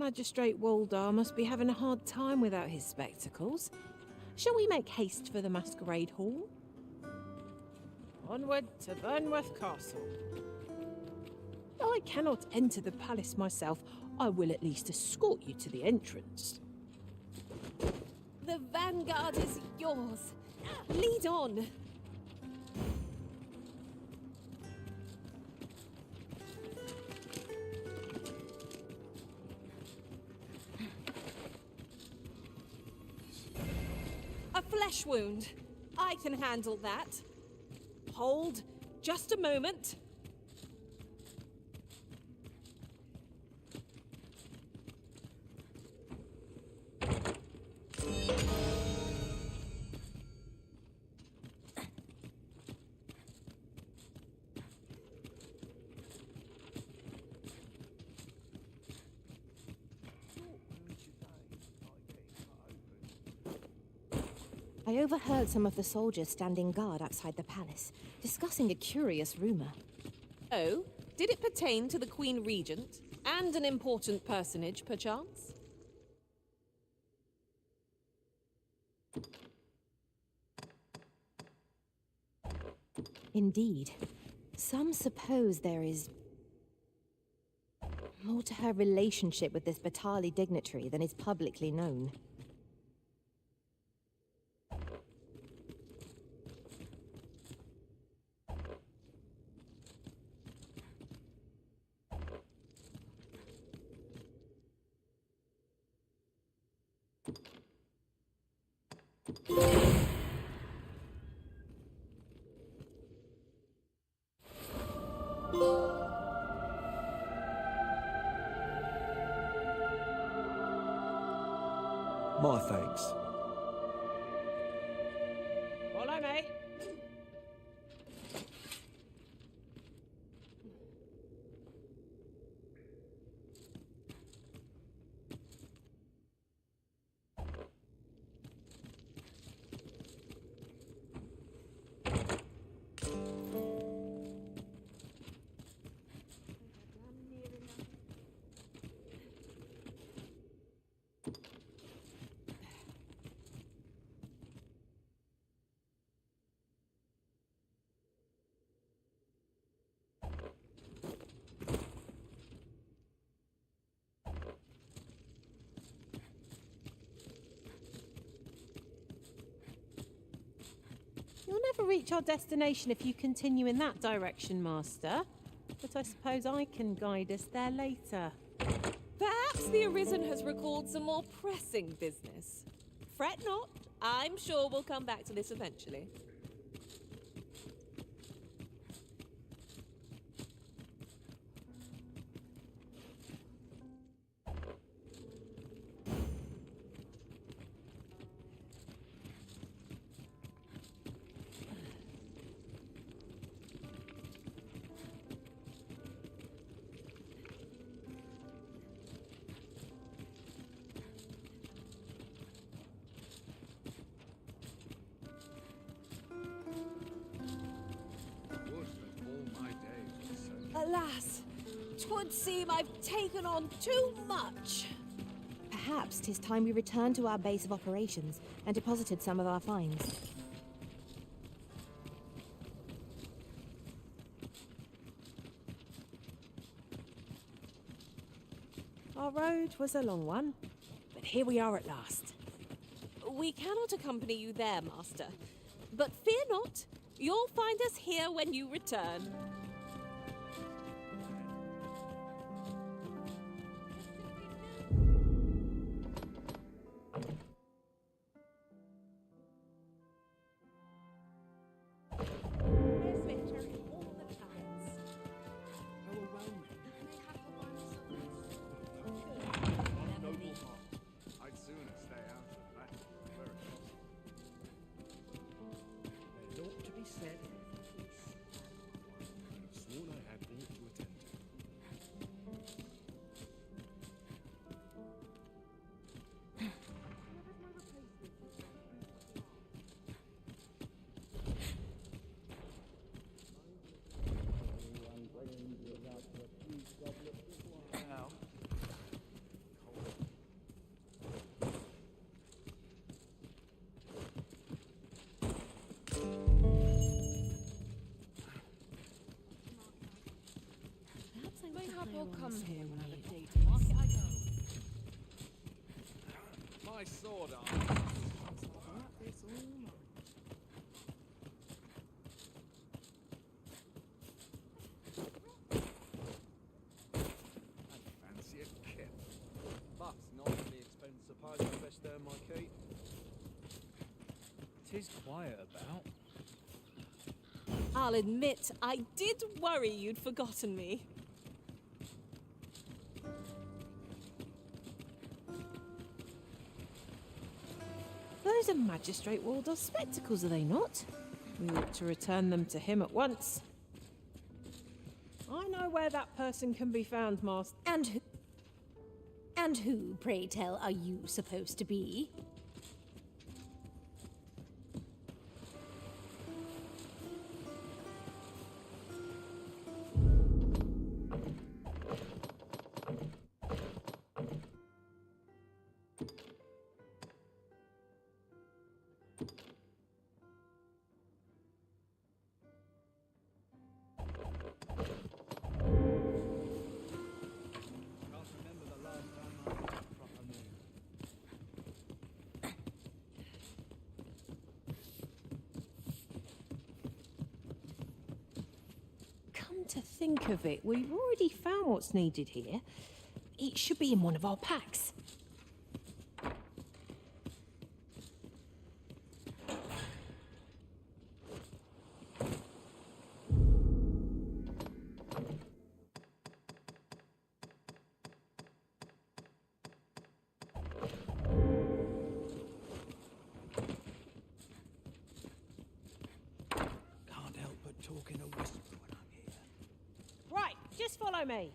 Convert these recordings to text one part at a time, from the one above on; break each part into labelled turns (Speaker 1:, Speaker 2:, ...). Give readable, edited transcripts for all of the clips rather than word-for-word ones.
Speaker 1: Magistrate Waldar must be having a hard time without his spectacles. Shall we make haste for the masquerade hall? Onward to Burnworth Castle. I cannot enter the palace myself. I will at least escort you to the entrance.
Speaker 2: The vanguard is yours. Lead on. A flesh wound. I can handle that. Hold. Just a moment.
Speaker 3: I overheard some of the soldiers standing guard outside the palace, discussing a curious rumor.
Speaker 2: Oh? Did it pertain to the Queen Regent? And an important personage, perchance?
Speaker 3: Indeed. Some suppose there is more to her relationship with this Batali dignitary than is publicly known.
Speaker 4: My thanks.
Speaker 1: Follow me. You'll never reach our destination if you continue in that direction, Master. But I suppose I can guide us there later.
Speaker 2: Perhaps the Arisen has recalled some more pressing business. Fret not. I'm sure we'll come back to this eventually. Alas, 'twould seem I've taken on too much.
Speaker 3: Perhaps 'tis time we returned to our base of operations and deposited some of our finds.
Speaker 1: Our road was a long one, but here we are at last.
Speaker 2: We cannot accompany you there, Master. But fear not, you'll find us here when you return. We'll come
Speaker 1: here
Speaker 2: here
Speaker 1: when
Speaker 2: when
Speaker 1: I
Speaker 2: I day to market I go.
Speaker 4: My sword arm. I'd fancy a kip. But not at the expense of suppose I best earn my keep.
Speaker 5: Tis quiet about.
Speaker 2: I'll admit, I did worry you'd forgotten me.
Speaker 1: Those are Magistrate Waldor's spectacles, are they not? We ought to return them to him at once. I know where that person can be found, Master.
Speaker 3: And who, pray tell, are you supposed to be?
Speaker 4: Can't remember the last time I had a proper meal.
Speaker 1: Come to think of it, we've already found what's needed here. It should be in one of our packs.
Speaker 4: Can't help but talk in a whisper when I'm here.
Speaker 1: Right, just follow me.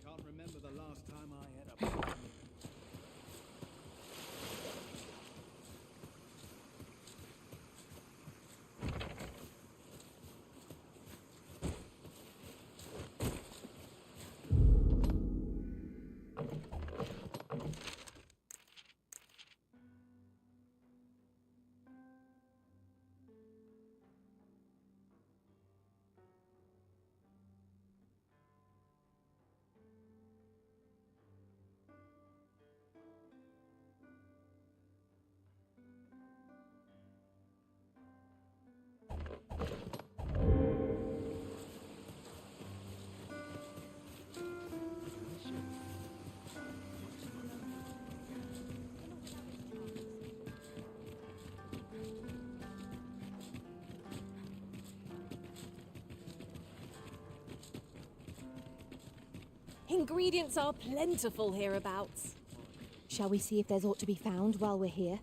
Speaker 4: Can't remember the last time I had a proper meal.
Speaker 2: Ingredients are plentiful hereabouts.
Speaker 3: Shall we see if there's aught to be found while we're here?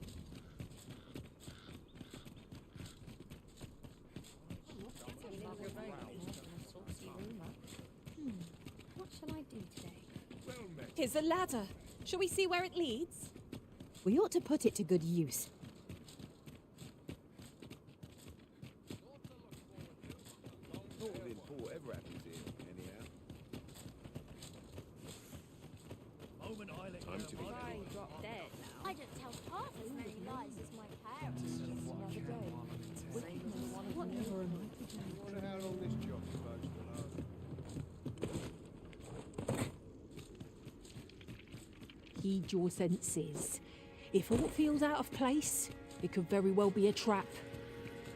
Speaker 6: What shall I do today?
Speaker 4: Well met.
Speaker 2: Here's a ladder. Shall we see where it leads?
Speaker 3: We ought to put it to good use.
Speaker 4: Not an import ever happens here, anyhow.
Speaker 5: Moment I let
Speaker 4: Time to be
Speaker 6: Drop dead now. I don't tell half as many lies as my parents.
Speaker 4: Wonder how long this job's supposed to last.
Speaker 1: Heed your senses. If aught feels out of place, It could very well be a trap.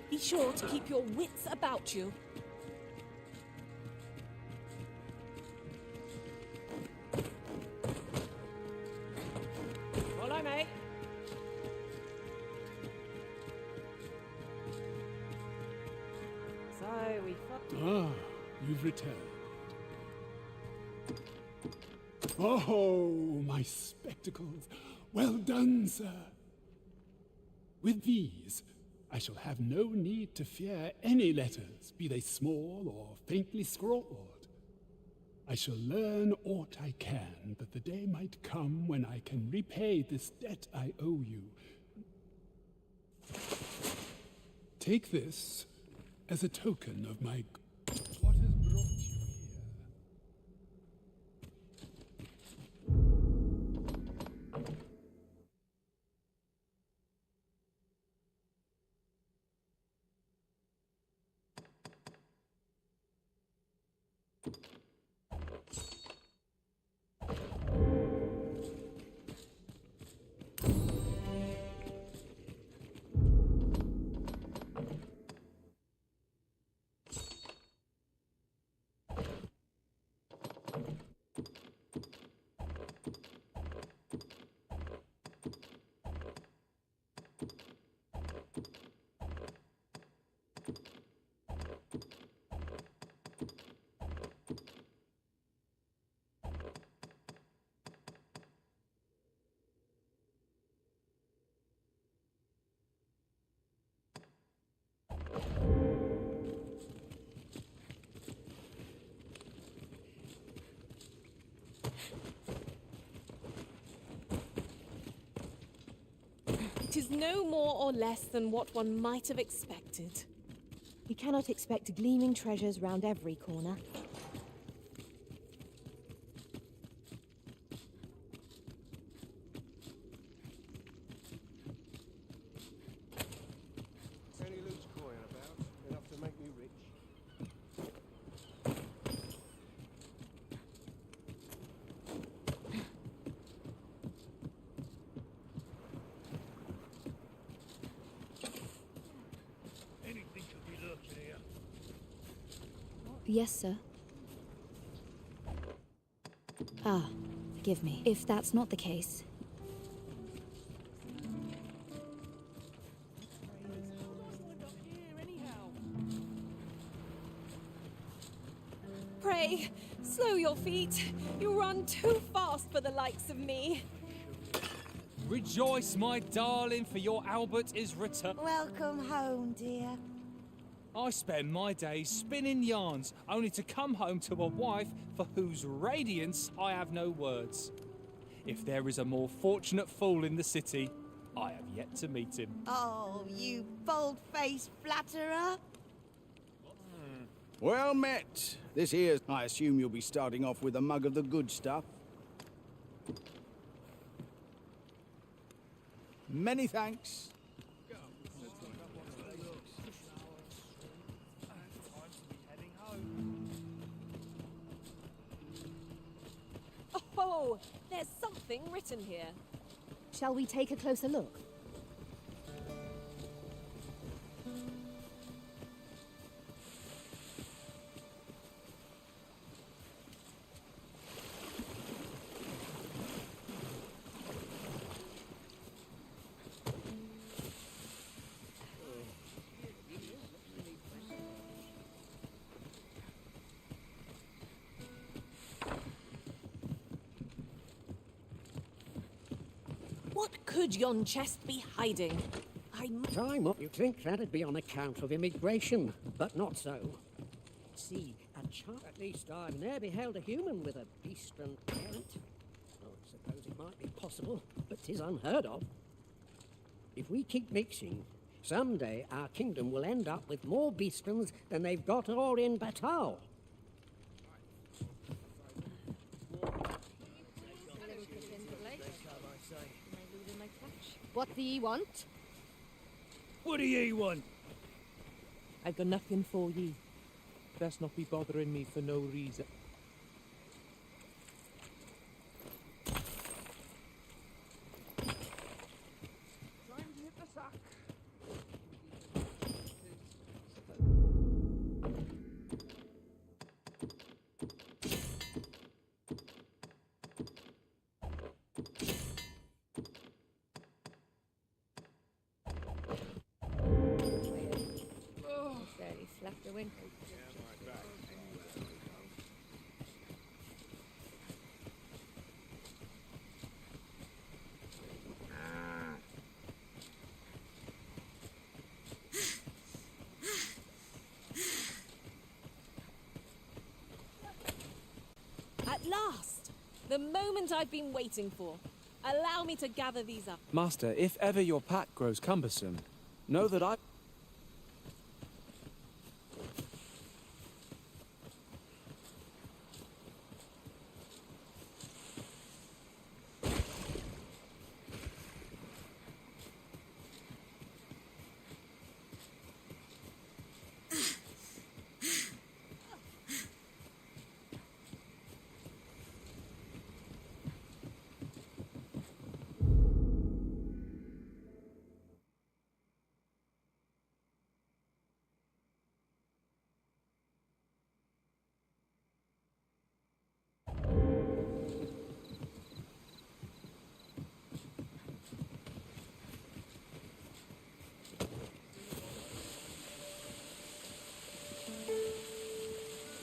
Speaker 2: Be sure to keep your wits about you.
Speaker 1: Follow me. So we
Speaker 7: Ah, you've returned. Oh, my spectacles. Well done, sir. With these, I shall have no need to fear any letters, be they small or faintly scrawled. I shall learn aught I can, that the day might come when I can repay this debt I owe you. Take this as a token of my... What has brought you here?
Speaker 2: It is no more or less than what one might have expected.
Speaker 3: You cannot expect gleaming treasures round every corner.
Speaker 4: Any loose coin about? Enough to make me rich?
Speaker 5: Anything could be lurking here.
Speaker 8: Yes, sir. Ah, forgive me. If that's not the case,
Speaker 2: Pray, slow your feet. You run too fast for the likes of me.
Speaker 9: Rejoice, my darling, for your Albert is returned.
Speaker 10: Welcome home, dear.
Speaker 9: I spend my days spinning yarns, only to come home to a wife for whose radiance I have no words. If there is a more fortunate fool in the city, I have yet to meet him.
Speaker 10: Oh, you bold-faced flatterer.
Speaker 11: Well met. This here, I assume you'll be starting off with a mug of the good stuff. Many thanks.
Speaker 2: Oh, there's something written here.
Speaker 3: Shall we take a closer look?
Speaker 2: What could yon chest be hiding?
Speaker 12: Time up, you'd think that'd be on account of immigration, but not so. See, a child, at least I've never beheld a human with a beast and parent. Oh, I suppose it might be possible, but 'tis unheard of. If we keep mixing, someday our kingdom will end up with more beastons than they've got all in Batal.
Speaker 3: What do ye want?
Speaker 5: What do ye want?
Speaker 1: I've got nothing for ye. Best not be bothering me for no reason.
Speaker 4: Time to hit the sack.
Speaker 8: left a wink.
Speaker 2: At last! The moment I've been waiting for. Allow me to gather these up.
Speaker 13: Master, if ever your pack grows cumbersome, know that I...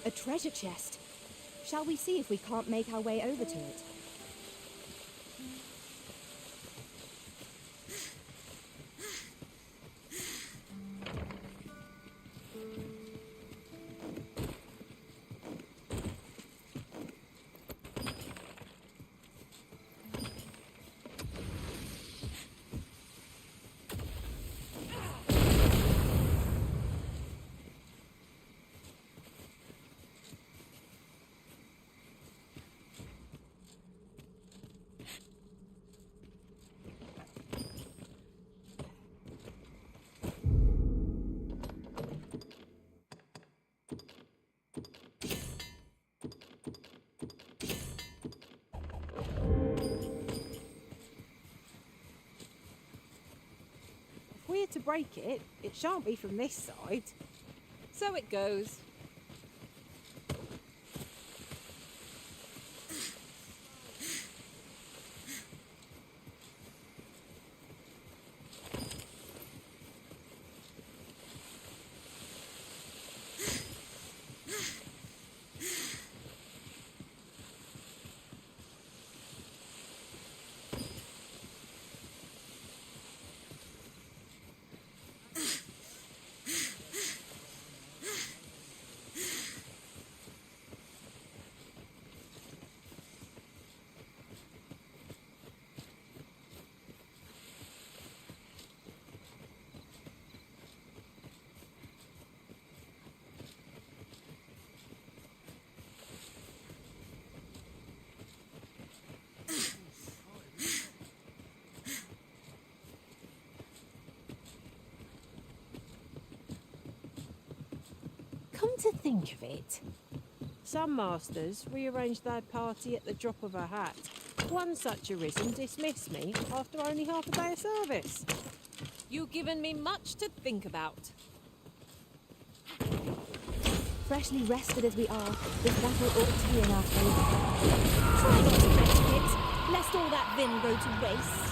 Speaker 3: A treasure chest. Shall we see if we can't make our way over to it?
Speaker 1: If we're to break it, it shan't be from this side.
Speaker 2: So it goes.
Speaker 1: Come to think of it, some masters rearrange their party at the drop of a hat. One such Arisen dismissed me after only half a day of service.
Speaker 2: You've given me much to think about.
Speaker 3: Freshly rested as we are, this battle ought to be in our favour.
Speaker 6: Try not to mention it, lest all that vim go to waste.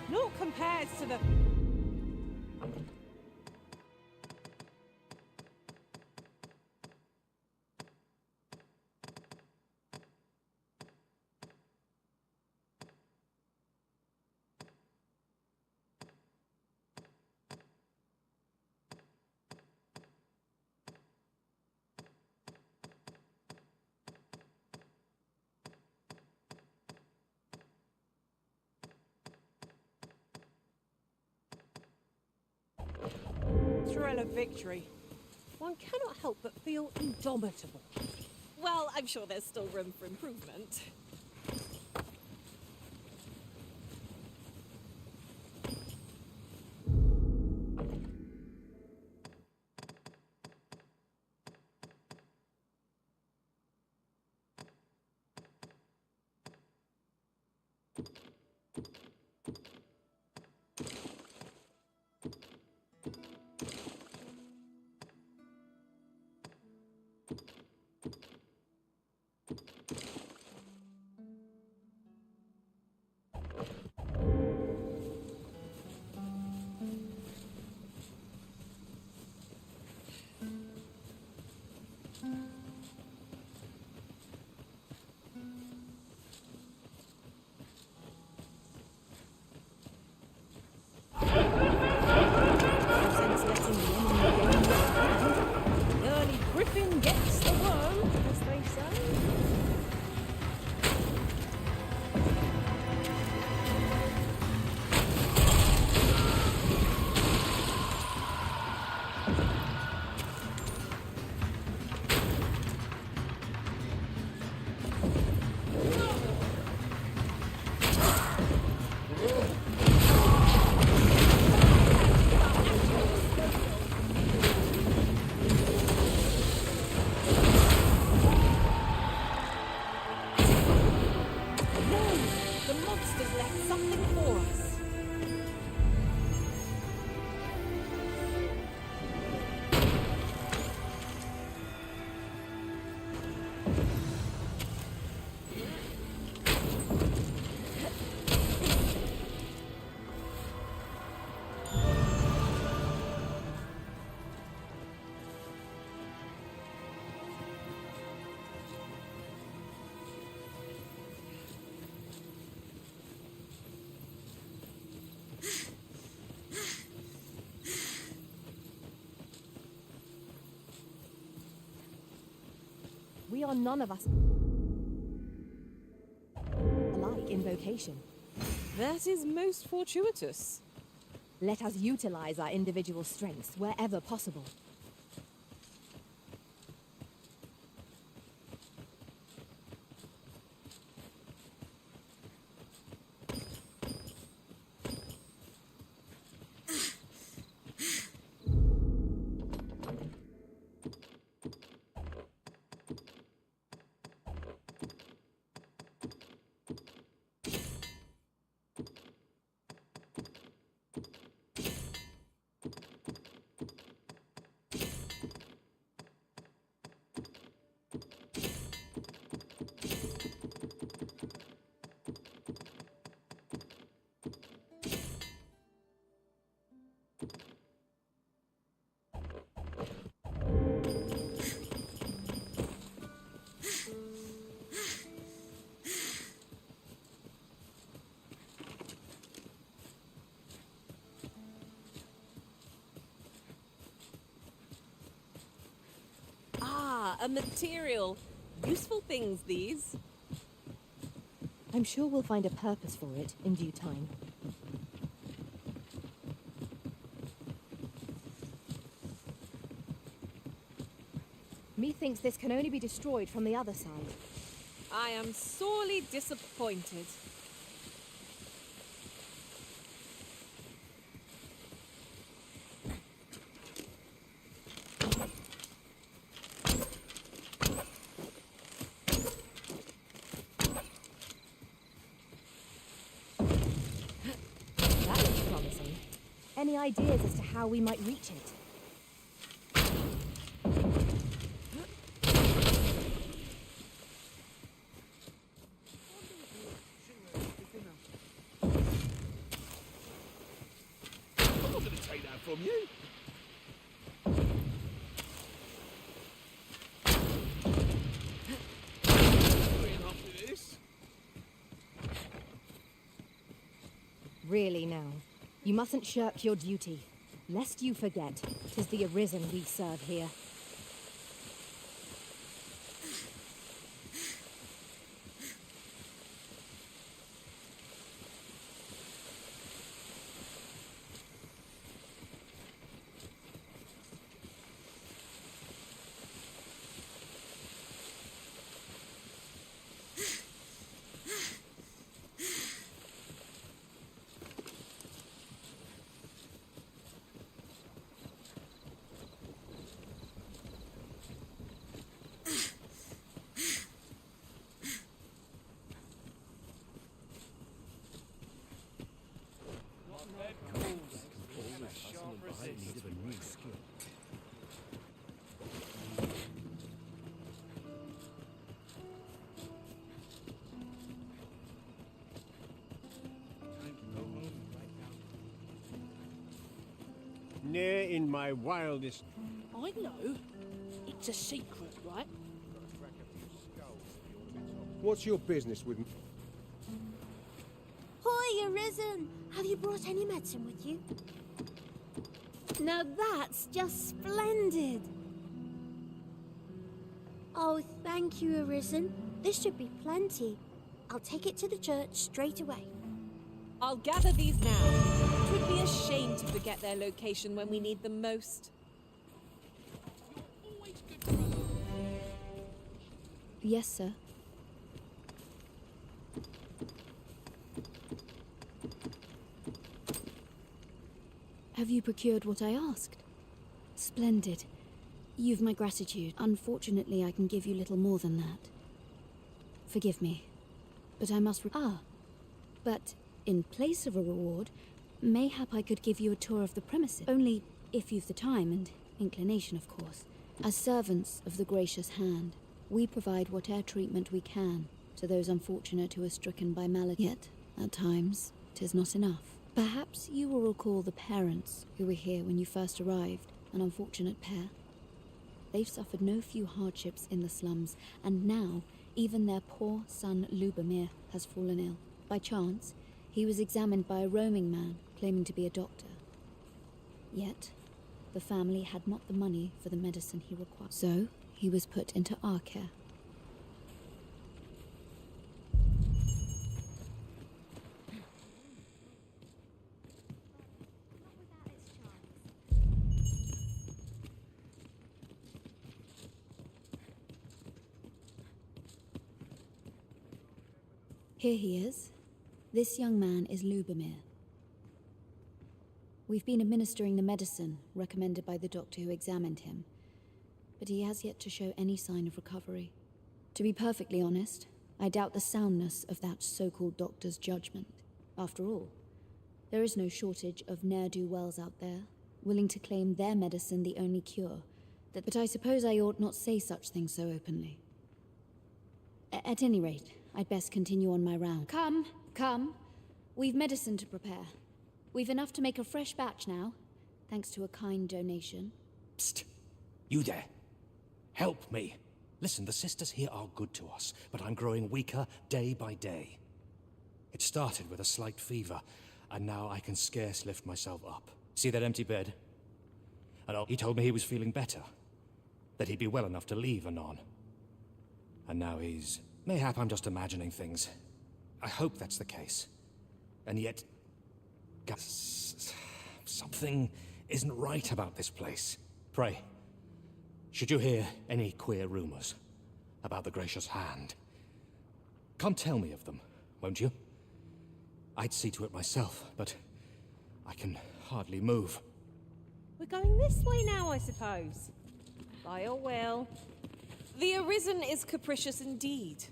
Speaker 1: Naught compares to the... thrill of victory. One cannot help but feel indomitable.
Speaker 2: Well, I'm sure there's still room for improvement.
Speaker 1: Since letting the enemy gain the upper hand, the early griffin gets the worm, as they say. The monster's left something for us.
Speaker 3: We are none of us alike in vocation.
Speaker 2: That is most fortuitous.
Speaker 3: Let us utilize our individual strengths wherever possible.
Speaker 2: A material. Useful things, these.
Speaker 3: I'm sure we'll find a purpose for it in due time. Methinks this can only be destroyed from the other side.
Speaker 2: I am sorely disappointed.
Speaker 3: That looks promising. Any ideas as to how we might reach it?
Speaker 4: I'm not going to take that from you.
Speaker 3: Really now, you mustn't shirk your duty, lest you forget 'tis the Arisen we serve here.
Speaker 14: Ne'er in my wildest...
Speaker 15: I know. It
Speaker 12: It's a secret, right?
Speaker 14: What's your business with me?
Speaker 6: Hoi, Arisen! Have you brought any medicine with you? Now that's just splendid! Oh, thank you, Arisen. This should be plenty. I'll take it to the church straight away.
Speaker 2: I'll gather these now. It would be a shame to forget their location when we need them most.
Speaker 8: Yes, sir. Have you procured what I asked? Splendid. You've my gratitude. Unfortunately, I can give you little more than that. Forgive me, but I must but in place of a reward, mayhap I could give you a tour of the premises. Only if you've the time and inclination, of course. As servants of the gracious hand, we provide whatever treatment we can to those unfortunate who are stricken by malady. Yet, at times, 'tis not enough. Perhaps you will recall the parents who were here when you first arrived, an unfortunate pair. They've suffered no few hardships in the slums, and now even their poor son Lubomir has fallen ill. By chance, he was examined by a roaming man claiming to be a doctor. Yet, the family had not the money for the medicine he required. So, he was put into our care. Here he is. This young man is Lubomir. We've been administering the medicine recommended by the doctor who examined him, but he has yet to show any sign of recovery. To be perfectly honest, I doubt the soundness of that so-called doctor's judgment. After all, there is no shortage of ne'er-do-wells out there, willing to claim their medicine the only cure. But I suppose I ought not say such things so openly. At any rate, I'd best continue on my round. Come. We've medicine to prepare. We've enough to make a fresh batch now, thanks to a kind donation.
Speaker 15: Psst! You there. Help me. Listen, the sisters here are good to us, but I'm growing weaker day by day. It started with a slight fever, and now I can scarce lift myself up. See that empty bed? And he told me he was feeling better, that he'd be well enough to leave anon. And now he's... Mayhap I'm just imagining things. I hope that's the case. And yet... something isn't right about this place. Pray, should you hear any queer rumors about the Gracious Hand, come tell me of them, won't you? I'd see to it myself, but I can hardly move.
Speaker 1: We're going this way now, I suppose. By all will.
Speaker 2: The Arisen is capricious indeed.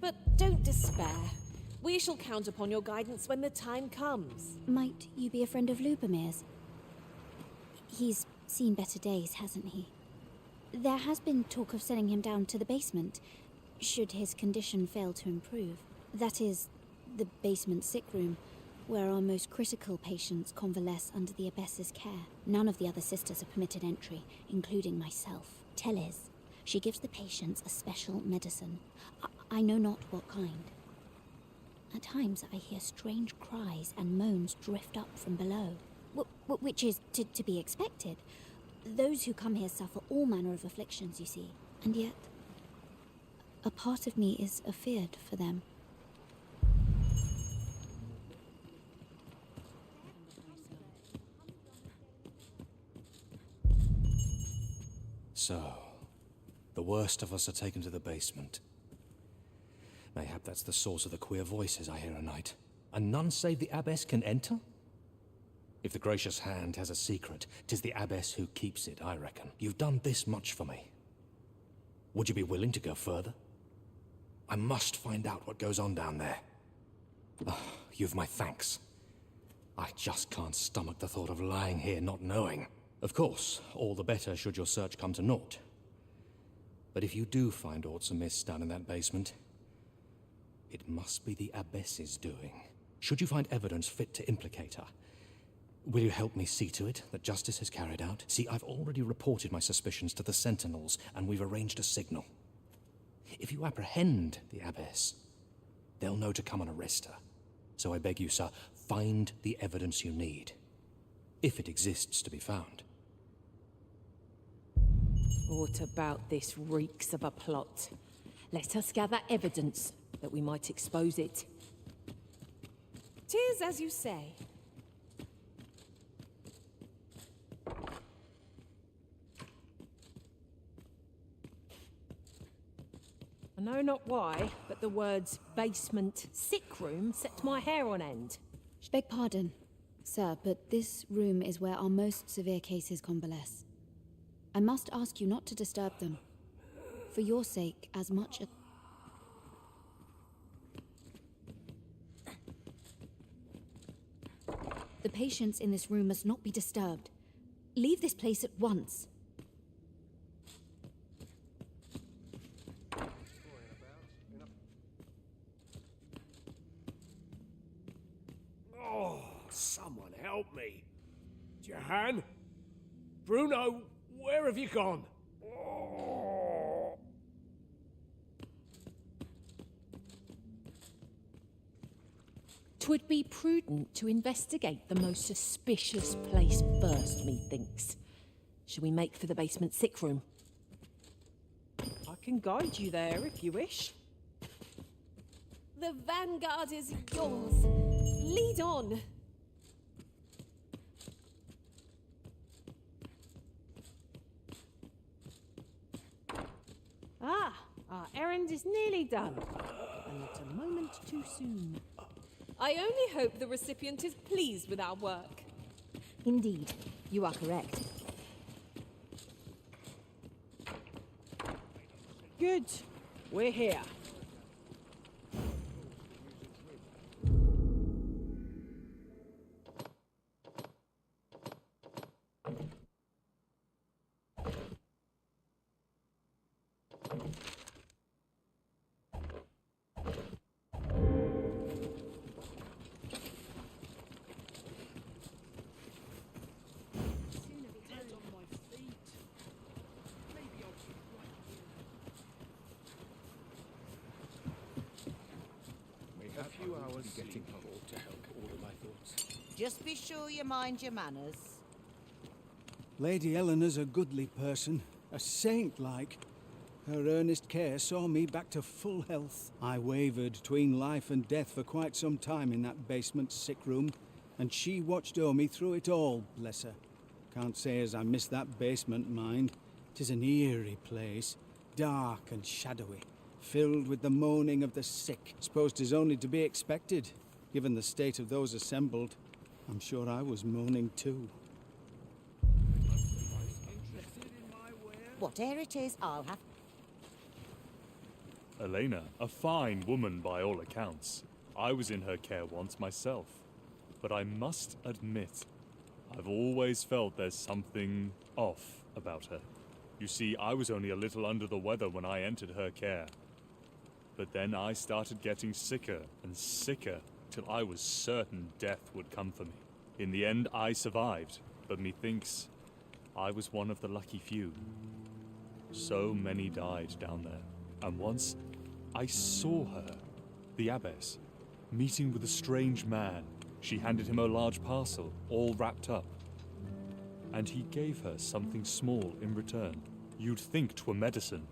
Speaker 2: But don't despair. We shall count upon your guidance when the time comes.
Speaker 8: Might you be a friend of Lubomir's? He's seen better days, hasn't he? There has been talk of sending him down to the basement, should his condition fail to improve. That is, the basement sick room, where our most critical patients convalesce under the abbess's care. None of the other sisters are permitted entry, including myself. Tell is, she gives the patients a special medicine. I know not what kind. At times I hear strange cries and moans drift up from below, which is to be expected. Those who come here suffer all manner of afflictions, you see, and yet a part of me is afeard for them.
Speaker 15: So, the worst of us are taken to the basement. Mayhap that's the source of the queer voices I hear at night. And none save the abbess can enter? If the Gracious Hand has a secret, 'tis the abbess who keeps it, I reckon. You've done this much for me. Would you be willing to go further? I must find out what goes on down there. You've my thanks. I just can't stomach the thought of lying here not knowing. Of course, all the better should your search come to naught. But if you do find aught amiss down in that basement, it must be the abbess's doing. Should you find evidence fit to implicate her, Will you help me see to it that justice is carried out? See, I've already reported my suspicions to the Sentinels, and we've arranged a signal. If you apprehend the Abbess, they'll know to come and arrest her. So I beg you, sir, find the evidence you need, if it exists to be found.
Speaker 1: What about this reeks of a plot? Let us gather evidence that we might expose it.
Speaker 2: 'Tis as you say.
Speaker 1: I know not why, but the words basement sick room set my hair on end.
Speaker 8: Beg pardon, sir, but this room is where our most severe cases convalesce. I must ask you not to disturb them. For your sake, as much as... The patients in this room must not be disturbed. Leave this place at once.
Speaker 5: Oh, someone help me. Jahan? Bruno, where have you gone? Oh.
Speaker 1: Twould be prudent to investigate the most suspicious place first, methinks. Shall we make for the basement sick room? I can guide you there if you wish.
Speaker 2: The vanguard is yours. Lead on.
Speaker 1: Our errand is nearly done. And not a moment too soon.
Speaker 2: I only hope the recipient is pleased with our work.
Speaker 3: Indeed, you are correct.
Speaker 1: Good. We're here.
Speaker 10: Just be sure you mind your manners.
Speaker 11: Lady Eleanor's a goodly person, a saint-like. Her earnest care saw me back to full health. I wavered between life and death for quite some time in that basement sick room, and she watched o'er me through it all, bless her. Can't say as I miss that basement, mind. 'Tis an eerie place, dark and shadowy, filled with the moaning of the sick. Suppose 'tis only to be expected, given the state of those assembled. I'm sure I was moaning too.
Speaker 10: Whatever it is, I'll have...
Speaker 16: Elena, a fine woman by all accounts. I was in her care once myself. But I must admit, I've always felt there's something off about her. You see, I was only a little under the weather when I entered her care. But then I started getting sicker and sicker, till I was certain death would come for me. In the end, I survived, but methinks I was one of the lucky few. So many died down there, and once I saw her, the Abbess, meeting with a strange man. She handed him a large parcel, all wrapped up, and he gave her something small in return. You'd think 'twere medicine,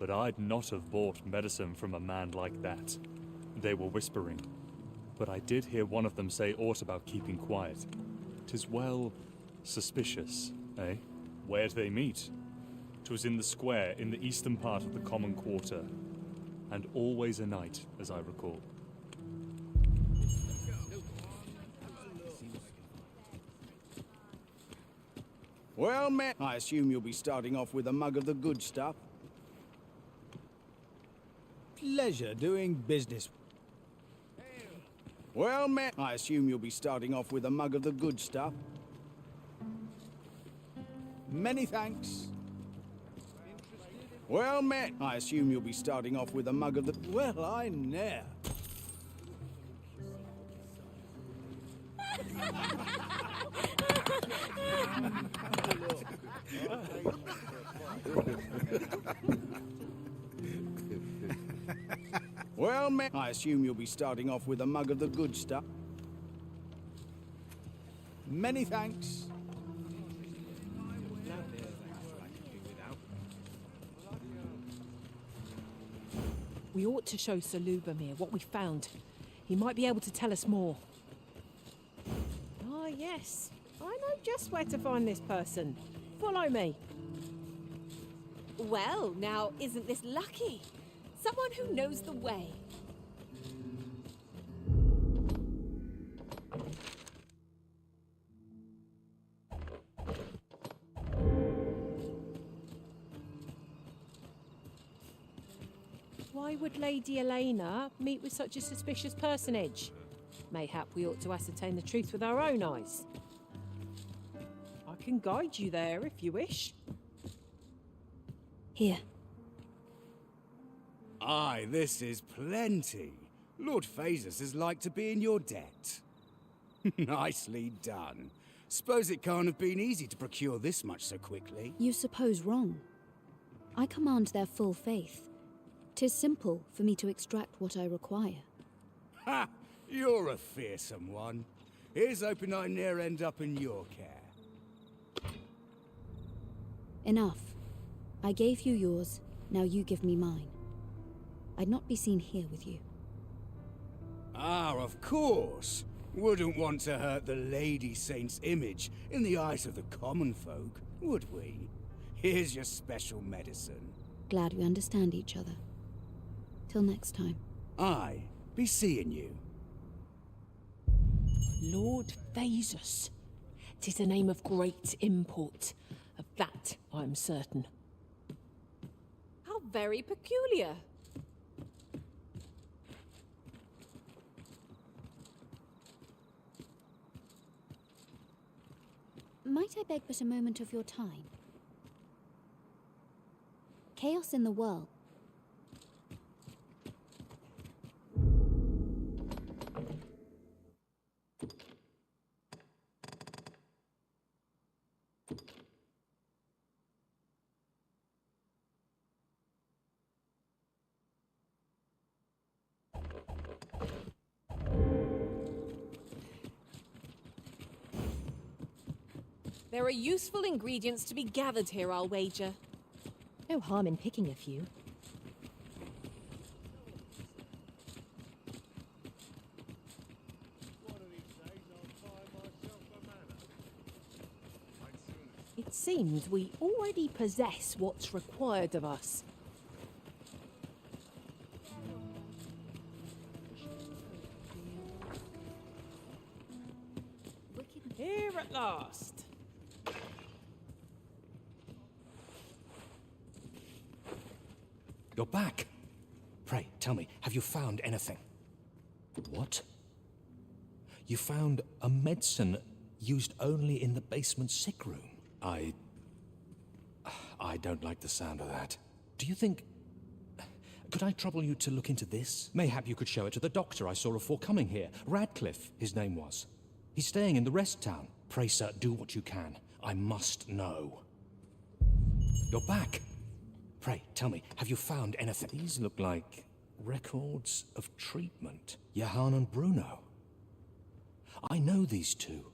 Speaker 16: but I'd not have bought medicine from a man like that. They were whispering, but I did hear one of them say aught about keeping quiet. 'Tis well suspicious, eh? Where'd they meet? 'Twas in the square in the eastern part of the common quarter, and always a night, as I recall.
Speaker 11: Well met. I assume you'll be starting off with a mug of the good stuff. Pleasure doing business. Well met. I assume you'll be starting off with a mug of the good stuff. Many thanks. Well met. I assume you'll be starting off with a mug of the... Well, I ne'er. I assume you'll be starting off with a mug of the good stuff. Many thanks.
Speaker 1: We ought to show Sir Lubomir what we found. He might be able to tell us more. Ah, yes. I know just where to find this person. Follow me.
Speaker 2: Well, now, isn't this lucky? Someone who knows the way.
Speaker 1: Why would Lady Elena meet with such a suspicious personage? Mayhap we ought to ascertain the truth with our own eyes. I can guide you there if you wish.
Speaker 8: Here.
Speaker 11: Aye, this is plenty. Lord Phasus is like to be in your debt. Nicely done. Suppose it can't have been easy to procure this much so quickly.
Speaker 8: You suppose wrong. I command their full faith. 'Tis simple for me to extract what I require.
Speaker 11: Ha! You're a fearsome one. Here's hoping I ne'er end up in your care.
Speaker 8: Enough. I gave you yours, now you give me mine. I'd not be seen here with you.
Speaker 11: Ah, of course. Wouldn't want to hurt the Lady Saint's image in the eyes of the common folk, would we? Here's your special medicine.
Speaker 8: Glad we understand each other. Till next time.
Speaker 11: Aye, be seeing you.
Speaker 1: Lord Phasus. 'Tis a name of great import. Of that I am certain.
Speaker 2: How very peculiar.
Speaker 8: Might I beg but a moment of your time? Chaos in the world.
Speaker 2: There are useful ingredients to be gathered here, I'll wager.
Speaker 3: No harm in picking a few.
Speaker 1: It seems we already possess what's required of us. Here at last.
Speaker 15: You're back. Pray, tell me, have you found anything? What? You found a medicine used only in the basement sick room? I don't like the sound of that. Do you think... Could I trouble you to look into this? Mayhap you could show it to the doctor I saw before coming here. Radcliffe, his name was. He's staying in the rest town. Pray, sir, do what you can. I must know. You're back. Pray, tell me, have you found anything? These look like records of treatment. Johann and Bruno. I know these two.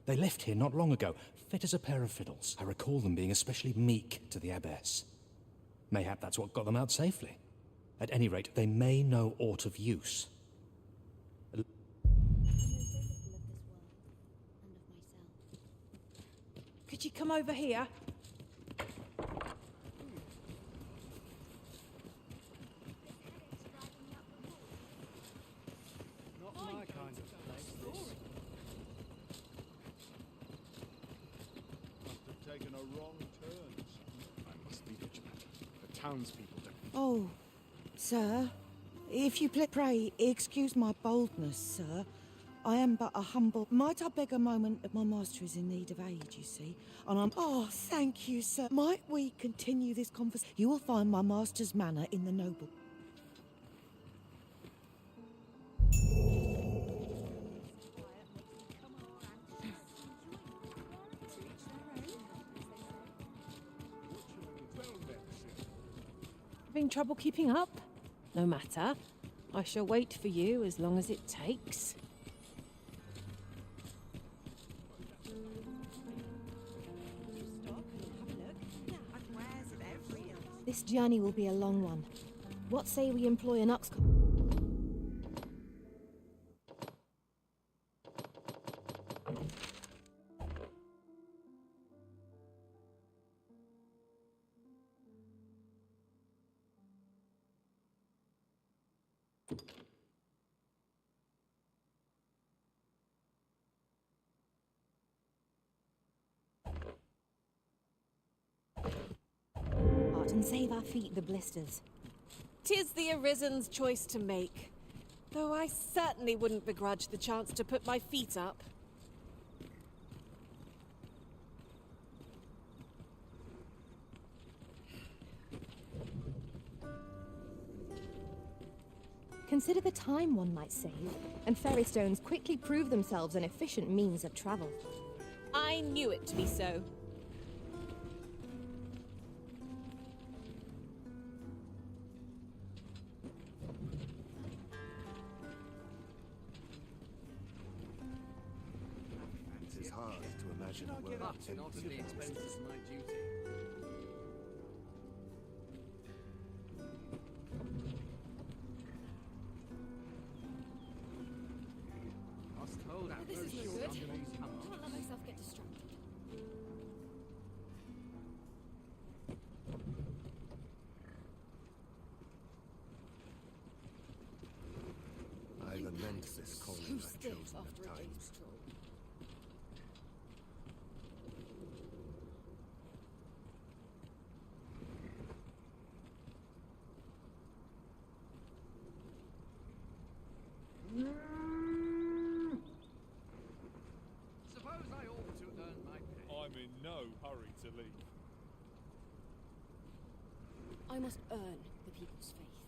Speaker 15: They left here not long ago, fit as a pair of fiddles. I recall them being especially meek to the abbess. Mayhap that's what got them out safely. At any rate, they may know aught of use.
Speaker 1: Could you come over here?
Speaker 5: Not my kind of place, this. Must have taken a wrong turn. I must be vigilant. The townspeople don't...
Speaker 10: Oh, sir, if you pray, excuse my boldness, sir. I am but a humble... Might I beg a moment? My master is in need of aid, you see. And I'm... Oh, thank you, sir. Might we continue this conversation? You will find my master's manor in the noble...
Speaker 1: Having trouble keeping up? No matter. I shall wait for you as long as it takes.
Speaker 3: This journey will be a long one. What say we employ an ox? And save our feet the blisters.
Speaker 2: 'Tis the Arisen's choice to make, though I certainly wouldn't begrudge the chance to put my feet up.
Speaker 3: Consider the time one might save, and ferry stones quickly prove themselves an efficient means of travel.
Speaker 2: I knew it to be so.
Speaker 14: It is hard to imagine a world
Speaker 4: But not at the expense of my duty. I was told that
Speaker 8: This is no
Speaker 4: very
Speaker 8: good.
Speaker 4: short days come
Speaker 8: I can't let myself get distracted.
Speaker 14: I lament this calling
Speaker 8: So
Speaker 14: I've
Speaker 8: stiff
Speaker 14: chosen
Speaker 8: after
Speaker 14: at
Speaker 8: a day's
Speaker 14: times.
Speaker 8: stroll.
Speaker 4: Suppose I ought to earn my pay.
Speaker 16: I'm in no hurry to leave.
Speaker 8: I must earn the people's faith.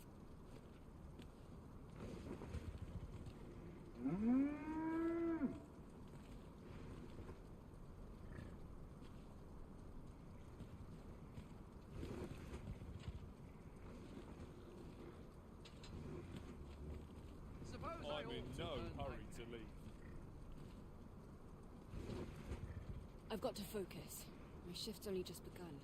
Speaker 4: Suppose I
Speaker 16: I'm in
Speaker 4: ought to
Speaker 16: no
Speaker 4: earn my
Speaker 16: hurry
Speaker 4: pay.
Speaker 16: to leave.
Speaker 8: I've got to focus. My shift's only just begun.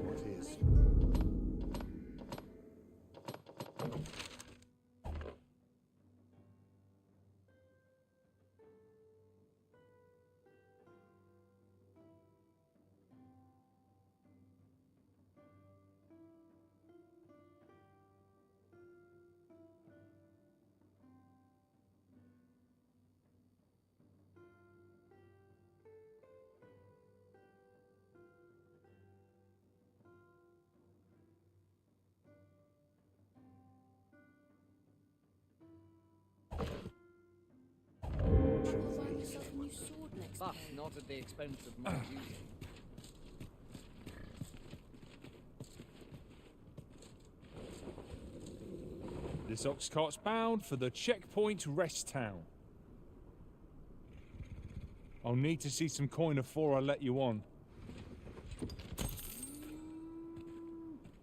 Speaker 14: What is?
Speaker 8: I'll buy myself a new sword next
Speaker 4: But
Speaker 8: time.
Speaker 4: not at the expense of my duty.
Speaker 9: This ox cart's bound for the checkpoint rest town.
Speaker 16: I'll need to see some coin before I let you on.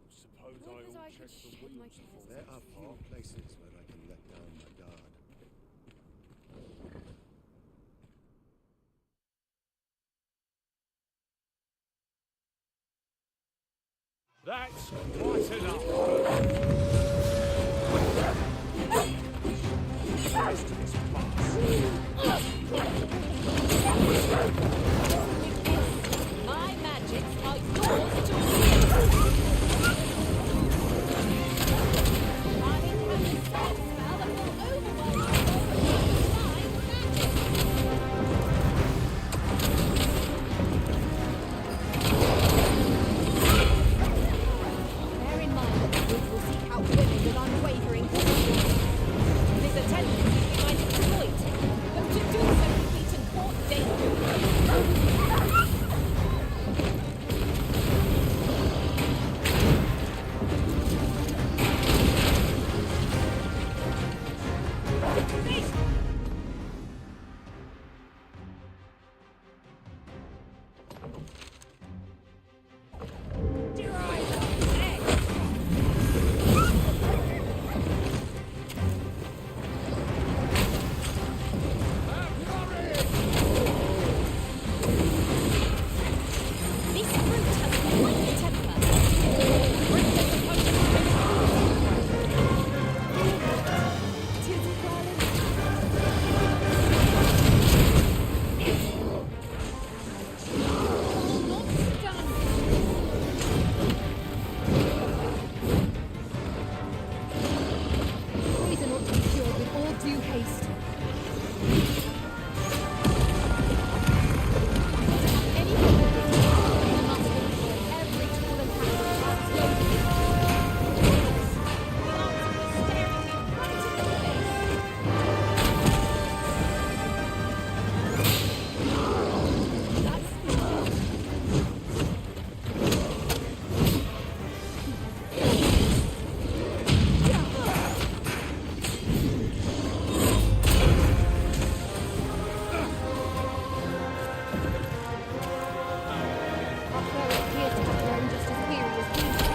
Speaker 14: Suppose I ought check the wheels before. There are few places where I can let down my guard.
Speaker 16: That's quite enough. The rest of this
Speaker 2: My magics are yours to wield. Mine has the same spell that will overwhelm
Speaker 3: Bear in mind that the group will seek out women with unwavering discipline.
Speaker 2: This attendance is my exploit, but to do so would be to court danger.
Speaker 3: Poison ought to be cured with all due haste. Any probability, I must employ every tool and tactic just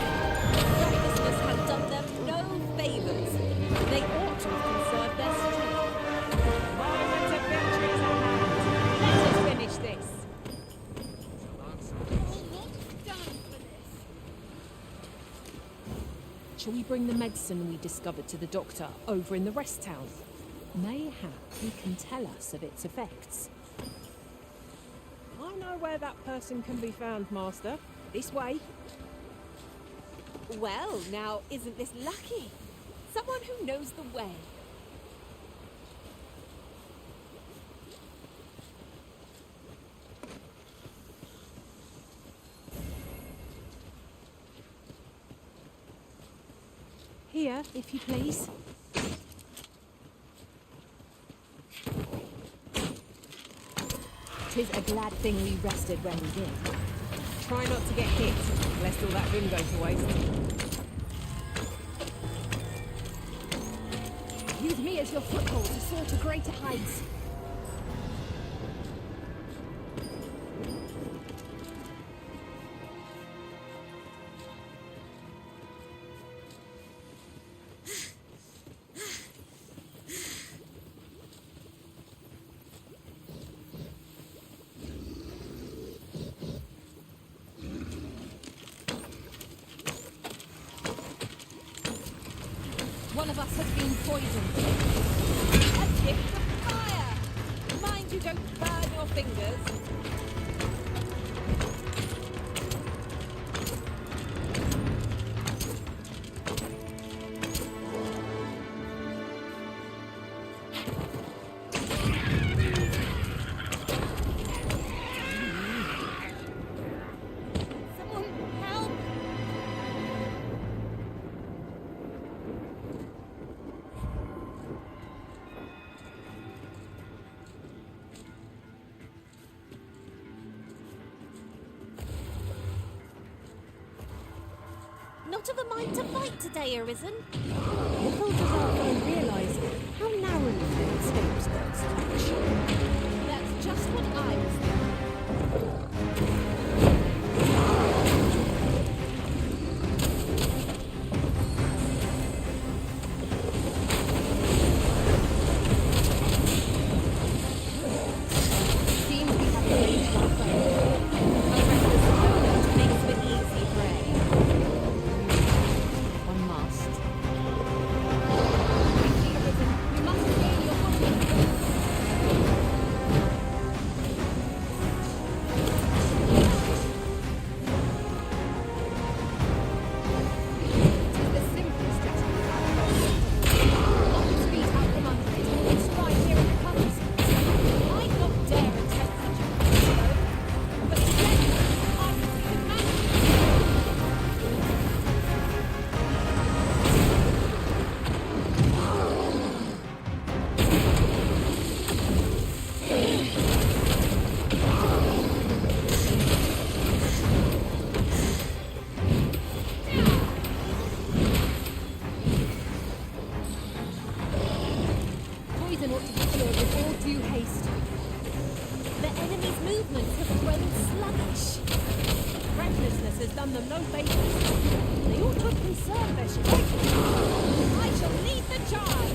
Speaker 2: Practices have done them no favours. They ought to have conserved their strength.
Speaker 1: Moment of victory is at hand. Let us finish this. Shall we bring the medicine we discovered to the doctor over in the rest town? Mayhap he can tell us of its effects. I know where that person can be found, Master. This way.
Speaker 2: Well, now, isn't this lucky? Someone who knows the way.
Speaker 1: Here, if you please.
Speaker 3: 'Tis a glad thing we rested when we did.
Speaker 1: Try not to get hit, lest all that vim go to waste.
Speaker 3: Use me as your foothold to soar to greater heights.
Speaker 2: One of us has been poisoned. A gift of fire! Mind you don't burn your fingers. Not of a mind to fight today, Arisen.
Speaker 1: Little does our foe realise how narrowly it escapes God's touch.
Speaker 2: That's just what I was thinking.
Speaker 3: Seems we have arranged our foe. A restless opponent makes for easy prey. One must. Quickly, Arisen. We must gain your confidence. Tis the simplest strategy I have. Lock his feet out from under it. It's right here in the compass.
Speaker 2: Might not dare attempt such a feat, though. But together, I think we can manage it.
Speaker 3: Poison ought to be cured with all due haste.
Speaker 2: The enemy's movements have grown sluggish.
Speaker 1: Recklessness has done them no favours. They ought to have conserved their strength.
Speaker 2: I shall lead the charge.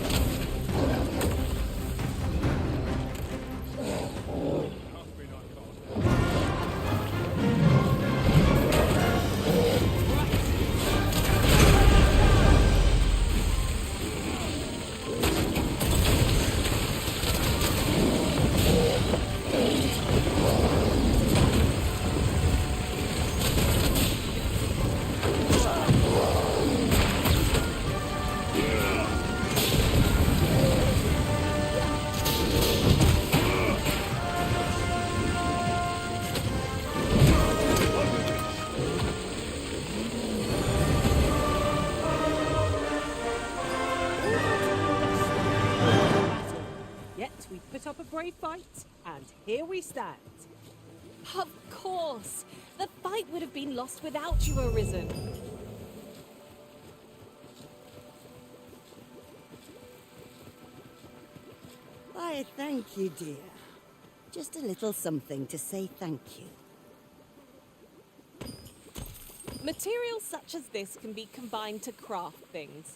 Speaker 1: Yet we put up a brave fight, and here we stand.
Speaker 2: Of course. The fight would have been lost without you, Arisen.
Speaker 17: Why, thank you, dear. Just a little something to say thank you.
Speaker 2: Materials such as this can be combined to craft things.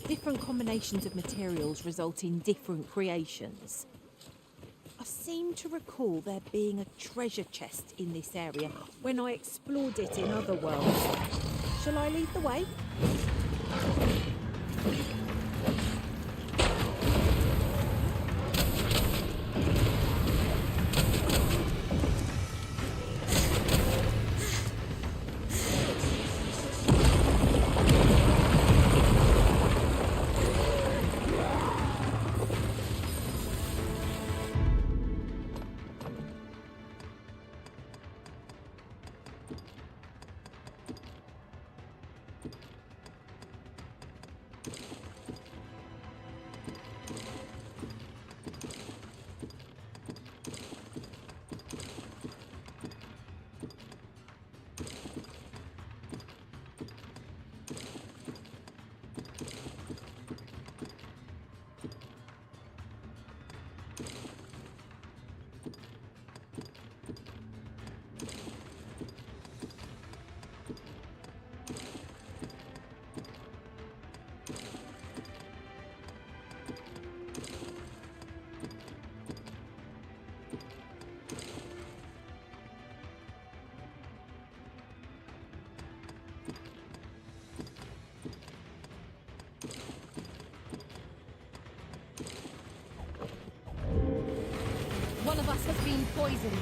Speaker 1: Different combinations of materials result in different creations. I seem to recall there being a treasure chest in this area when I explored it in other worlds. Shall I lead the way?
Speaker 3: One of us has been poisoned.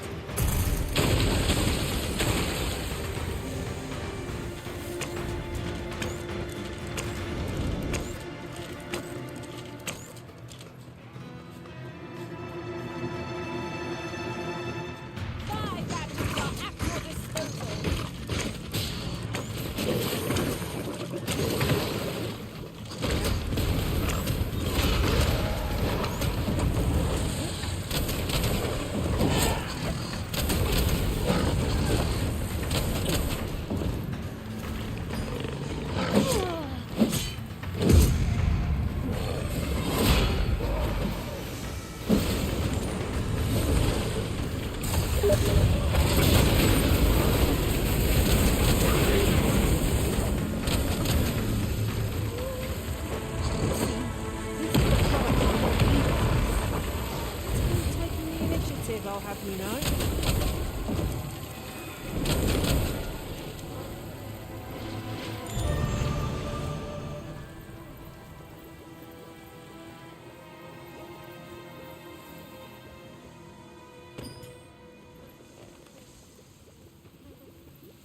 Speaker 3: I'll have you know.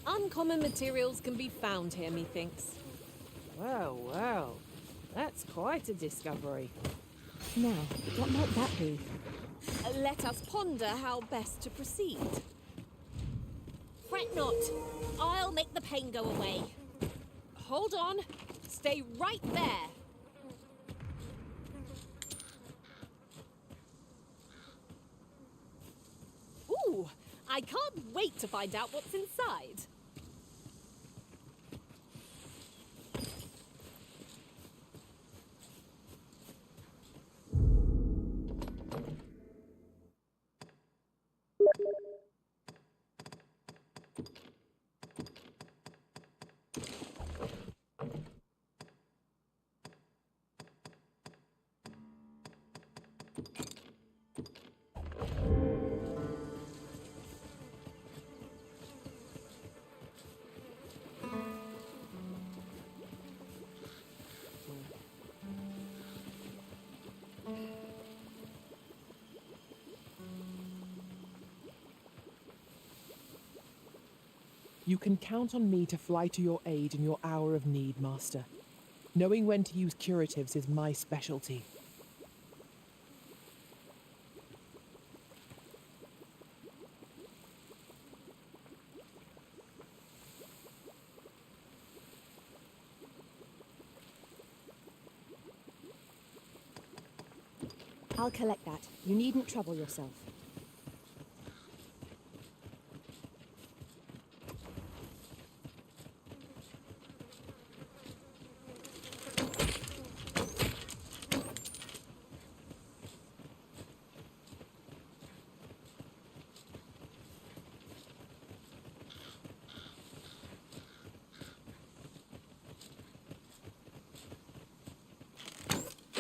Speaker 2: Uncommon materials can be found here, methinks.
Speaker 1: Well, well, that's quite a discovery.
Speaker 3: Now, what might that be?
Speaker 2: Let us ponder how best to proceed. Fret not. I'll make the pain go away. Hold on. Stay right there. Ooh, I can't wait to find out what's inside.
Speaker 18: You can count on me to fly to your aid in your hour of need, Master. Knowing when to use curatives is my specialty.
Speaker 3: I'll collect that. You needn't trouble yourself.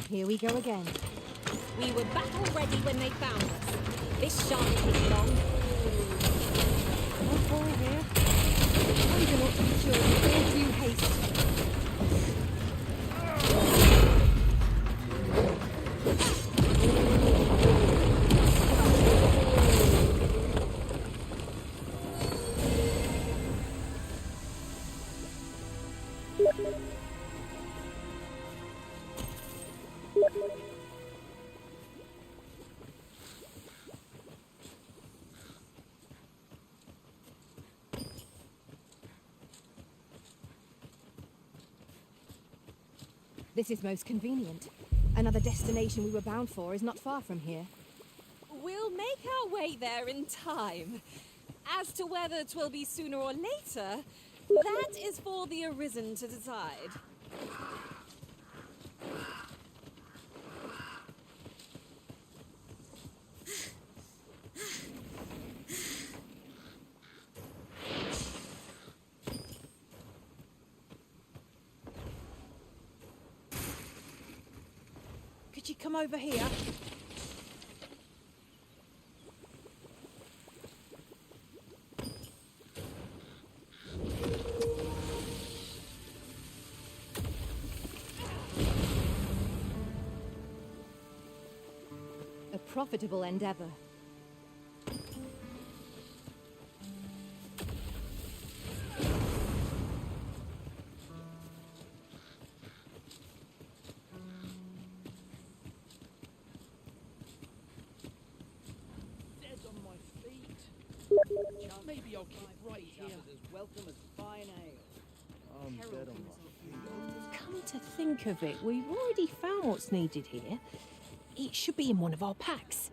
Speaker 3: Here we go again.
Speaker 2: We were battle ready when they found us. This shan't take long.
Speaker 3: No fall here. I do not to be cured with all due haste. This is most convenient. Another destination we were bound for is not far from here.
Speaker 2: We'll make our way there in time. As to whether 'twill be sooner or later, that is for the Arisen to decide.
Speaker 1: Could you come over here?
Speaker 3: A profitable endeavor.
Speaker 4: Dead on my feet. Maybe I'll keep right here. As welcome as fine ale. I'm dead on my feet.
Speaker 1: Come to think of it, we've already found what's needed here. It should be in one of our packs.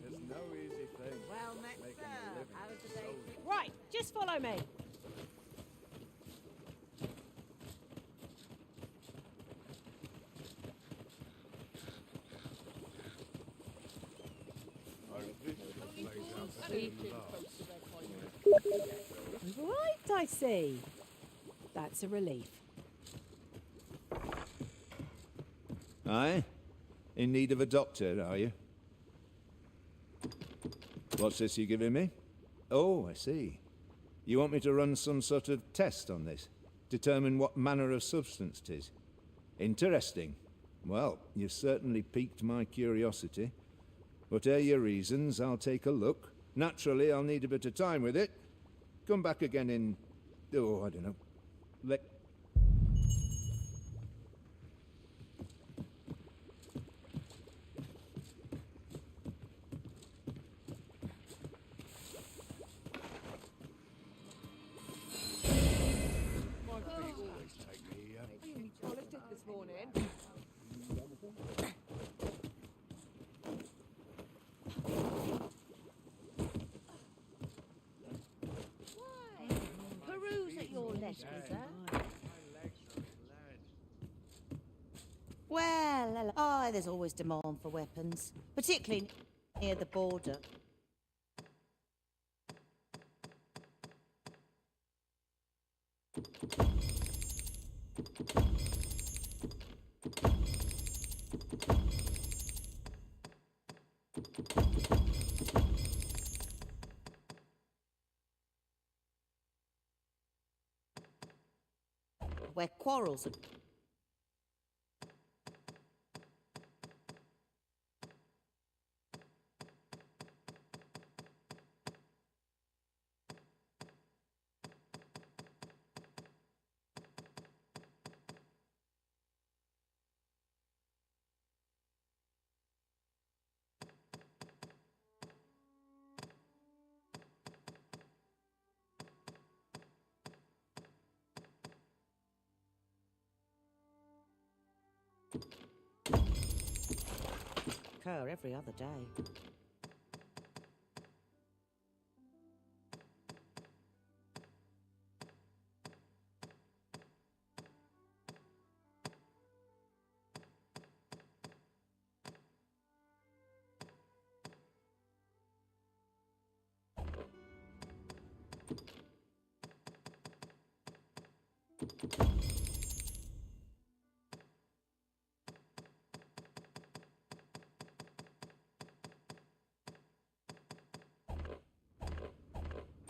Speaker 4: There's no easy thing.
Speaker 17: Well met,
Speaker 4: Making
Speaker 17: sir.
Speaker 4: a living
Speaker 17: How's
Speaker 4: as
Speaker 17: the
Speaker 4: a
Speaker 17: day?
Speaker 4: soldier.
Speaker 1: Right, just follow me. Right, I see. That's a relief.
Speaker 19: Aye? In need of a doctor, are you? What's this you're giving me? Oh, I see. You want me to run some sort of test on this? Determine what manner of substance 'tis? Interesting. Well, you've certainly piqued my curiosity. Whatever your reasons, I'll take a look. Naturally, I'll need a bit of time with it. Come back again in... oh, I don't know.
Speaker 18: This morning.
Speaker 6: Peruse at your leisure, sir.
Speaker 17: Well, there's always demand for weapons, particularly near the border. Where quarrels are... occur every other day.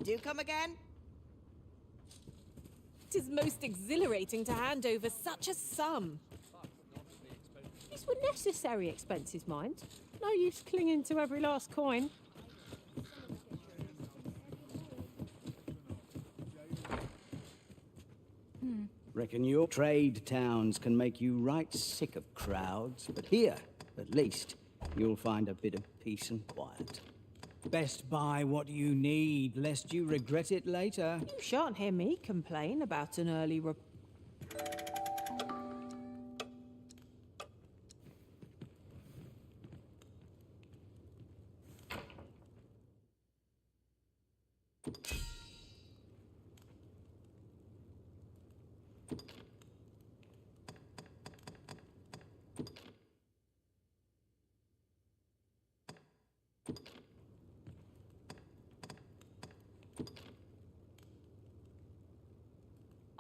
Speaker 10: Do come again?
Speaker 2: 'Tis most exhilarating to hand over such a sum.
Speaker 1: These were necessary expenses, mind. No use clinging to every last coin.
Speaker 11: Reckon your trade towns can make you right sick of crowds, but here, at least, you'll find a bit of peace and quiet. Best buy what you need, lest you regret it later.
Speaker 1: You shan't hear me complain about an early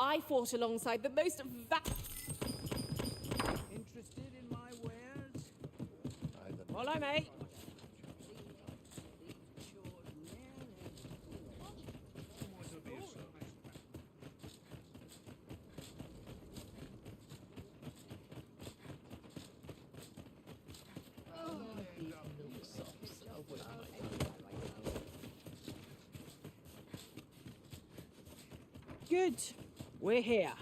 Speaker 2: I fought alongside the most
Speaker 11: Interested in my wares?
Speaker 1: Follow me. Good. We're here.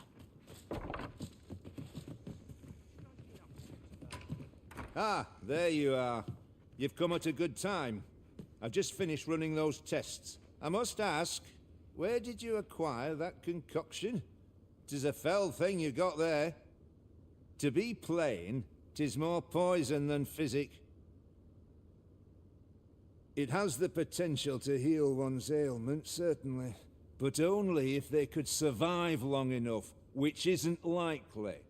Speaker 19: Ah, there you are. You've come at a good time. I've just finished running those tests. I must ask, where did you acquire that concoction? 'Tis a fell thing you got there. To be plain, 'tis more poison than physic. It has the potential to heal one's ailment, certainly, but only if they could survive long enough, which isn't likely.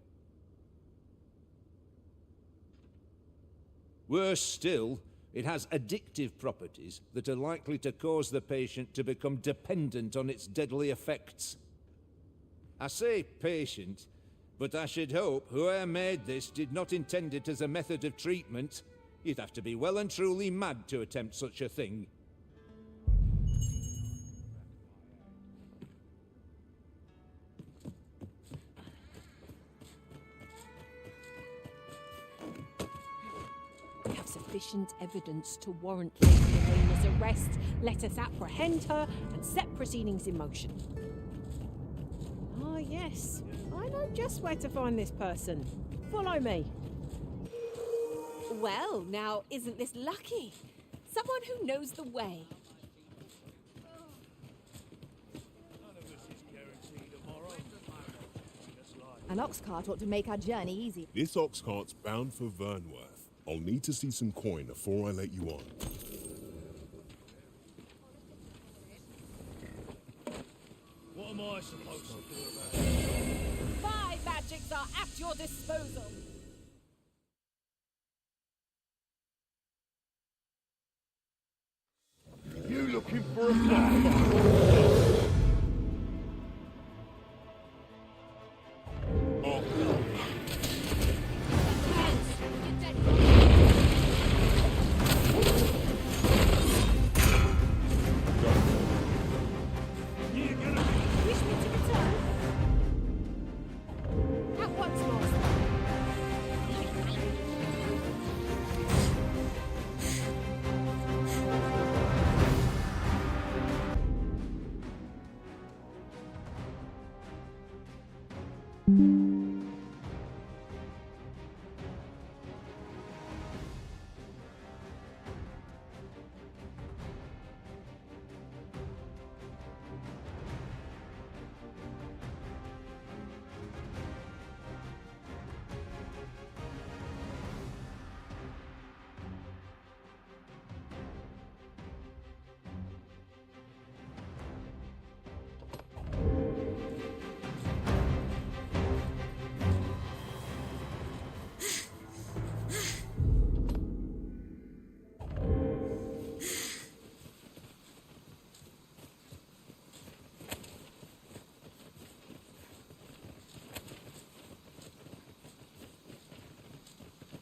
Speaker 19: Worse still, it has addictive properties that are likely to cause the patient to become dependent on its deadly effects. I say patient, but I should hope whoever made this did not intend it as a method of treatment. You'd have to be well and truly mad to attempt such a thing.
Speaker 1: We have sufficient evidence to warrant Lady Elena's arrest. Let us apprehend her and set proceedings in motion. Ah, yes. I know just where to find this person. Follow me.
Speaker 2: Well, now, isn't this lucky? Someone who knows the way.
Speaker 3: An ox cart ought to make our journey easy.
Speaker 5: This ox cart's bound for Vernworth. I'll need to see some coin before I let you on.
Speaker 4: What am I supposed to do about it?
Speaker 2: My magics are at your disposal.
Speaker 5: You looking for a fight?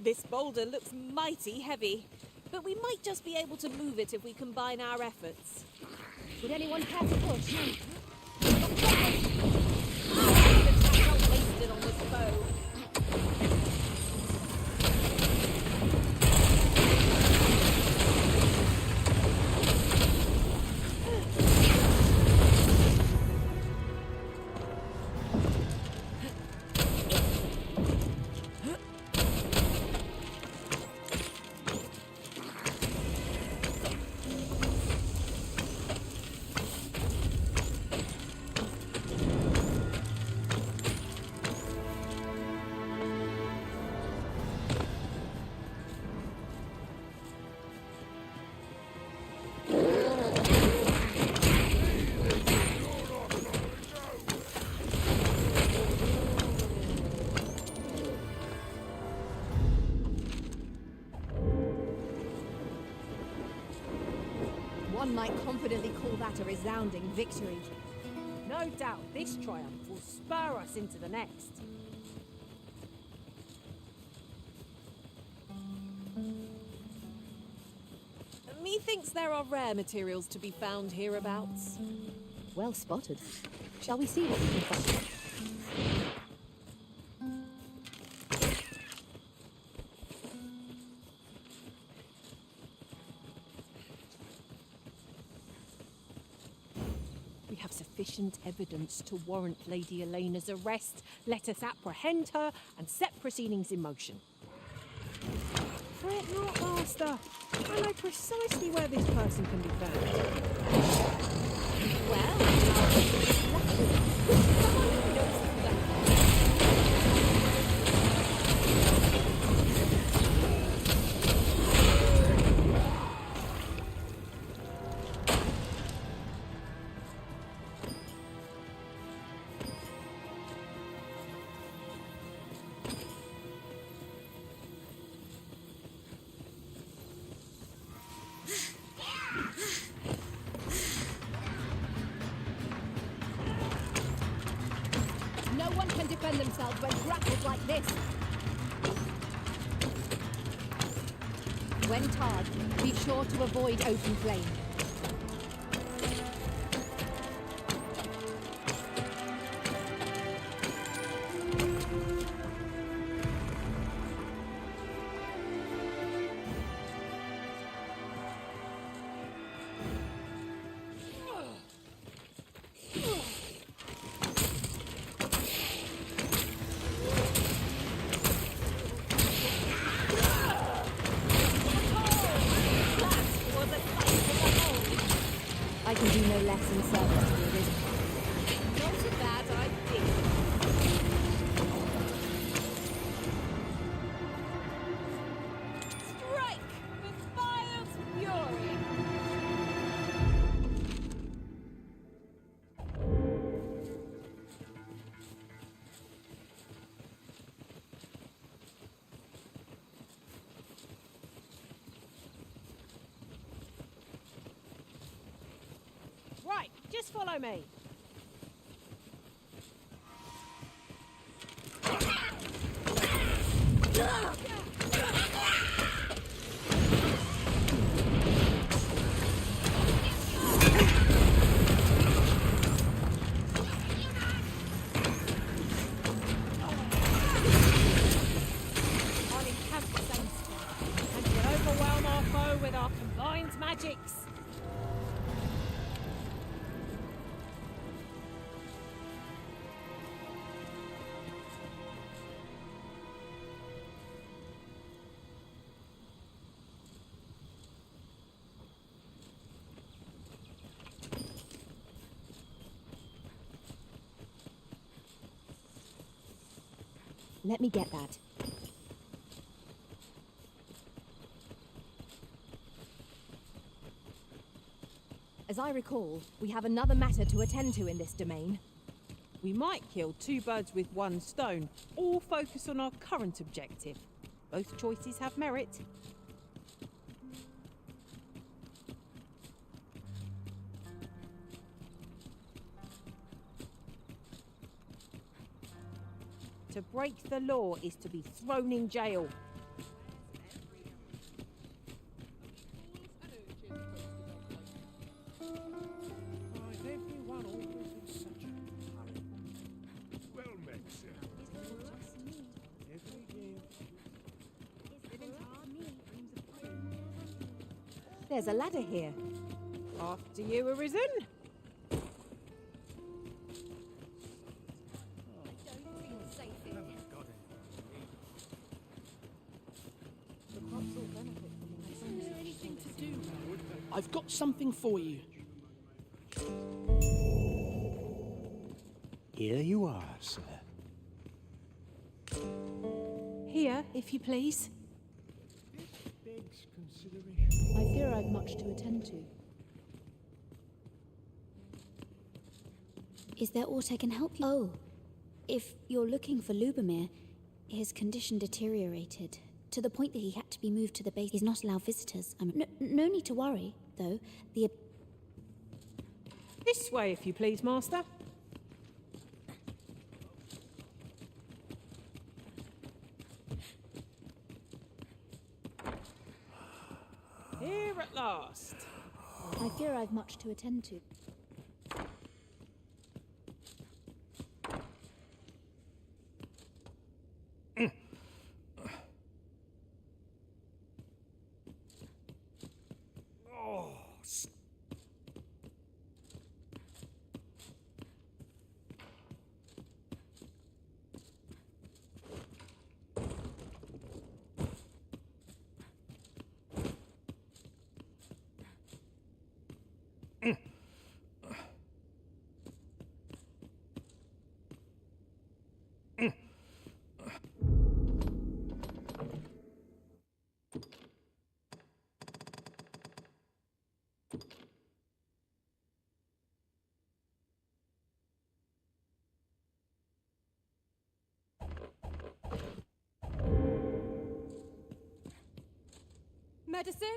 Speaker 2: This boulder looks mighty heavy, but we might just be able to move it if we combine our efforts.
Speaker 3: Would anyone care to push?
Speaker 2: Not wasted on this bow.
Speaker 3: One might confidently call that a resounding victory.
Speaker 1: No doubt this triumph will spur us into the next.
Speaker 2: Methinks there are rare materials to be found hereabouts.
Speaker 3: Well spotted. Shall we see what we can find?
Speaker 1: We have sufficient evidence to warrant Lady Elena's arrest. Let us apprehend her and set proceedings in motion. Fret not, Master. I know precisely where this person can be found.
Speaker 2: Well, someone who knows
Speaker 3: No one can defend themselves when grappled like this. When charged, be sure to avoid open flame. I can do no less in service to the Arisen.
Speaker 2: not a bad idea. Strike with fire's fury.
Speaker 1: Right, just follow me. I'll encamp the same spot, and we'll overwhelm our foe with our combined magics.
Speaker 3: Let me get that. As I recall, we have another matter to attend to in this domain.
Speaker 1: We might kill two birds with one stone, or focus on our current objective. Both choices have merit. To break the law is to be thrown in jail.
Speaker 3: There's a ladder here.
Speaker 1: After you, Arisen.
Speaker 18: I've got something for you.
Speaker 15: Here you are, sir.
Speaker 1: Here, if you please.
Speaker 11: Begs consideration.
Speaker 8: I fear I've much to attend to. Is there aught I can help you? Oh, if you're looking for Lubomir, his condition deteriorated to the point that he had to be moved to the base. He's not allowed visitors. No need to worry, though.
Speaker 1: This way, if you please, Master. Here at last.
Speaker 8: I fear I've much to attend to.
Speaker 2: Medicine?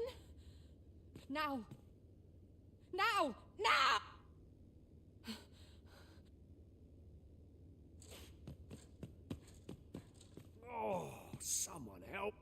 Speaker 2: Now! Now! Now!
Speaker 12: Oh, someone help.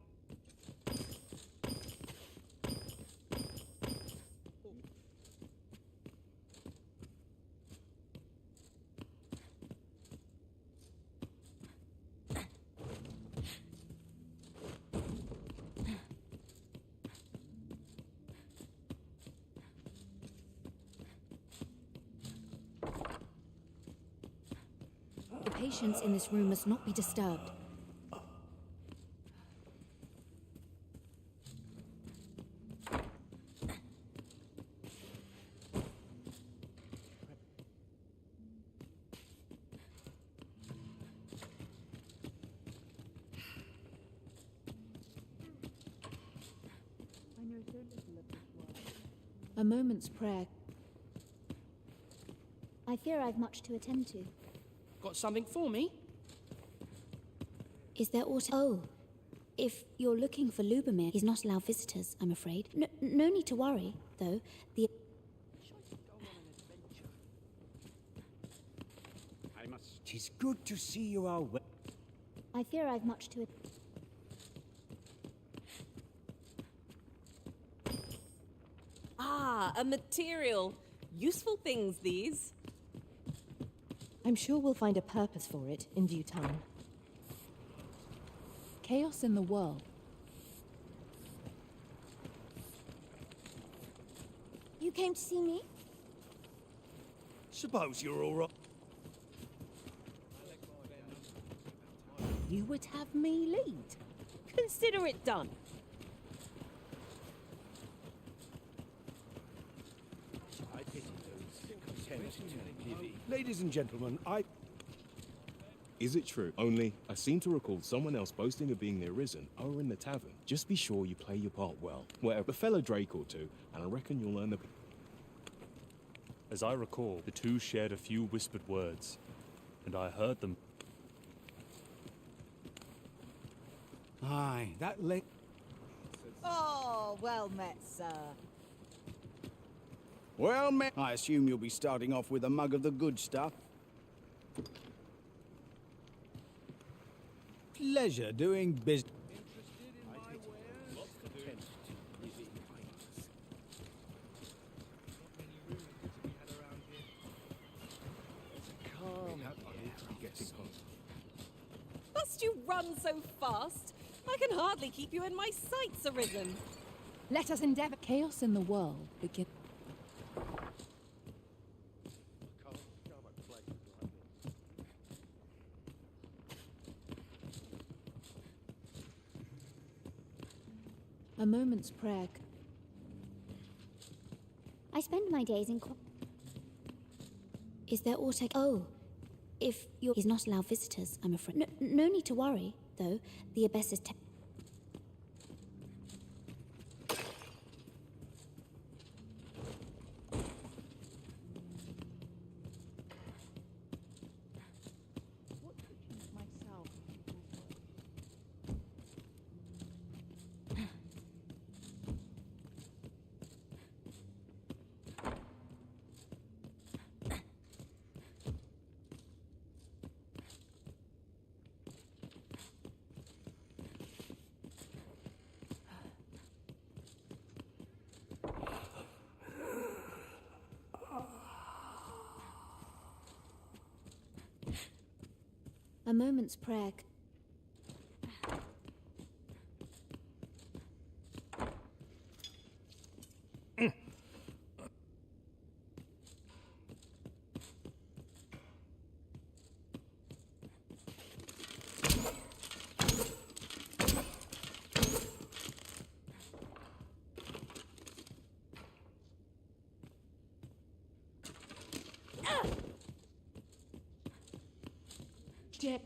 Speaker 8: The patients in this room must not be disturbed. A moment's prayer. I fear I've much to attend to.
Speaker 18: Got something for me?
Speaker 8: Is there aught? Oh, if you're looking for Lubomir, he's not allowed visitors, I'm afraid. No need to worry, though.
Speaker 12: Tis good to see you are well.
Speaker 8: I fear I've much to.
Speaker 2: Ah, a material. Useful things, these.
Speaker 3: I'm sure we'll find a purpose for it in due time.
Speaker 18: Chaos in the world.
Speaker 6: You came to see me?
Speaker 12: Suppose you're all right.
Speaker 1: You would have me lead. Consider it done.
Speaker 5: Ladies and gentlemen, Is it true? Only, I seem to recall someone else boasting of being the Arisen over in the tavern. Just be sure you play your part well. Whatever, a fellow Drake or two, and I reckon you'll learn the...
Speaker 16: As I recall, the two shared a few whispered words, and I heard them.
Speaker 11: Aye, that late.
Speaker 10: Oh, well met, sir.
Speaker 11: Well met. I assume you'll be starting off with a mug of the good stuff. Pleasure doing business.
Speaker 2: Must you run so fast? I can hardly keep you in my sights, Arisen.
Speaker 3: Let us endeavor.
Speaker 18: Chaos in the world begin. A moment's prayer.
Speaker 6: I spend my days in.
Speaker 8: Is there auto? Oh, if you're is not allow visitors, I'm afraid. No need to worry, though. The abyss is. A moment's prayer.
Speaker 18: Dip.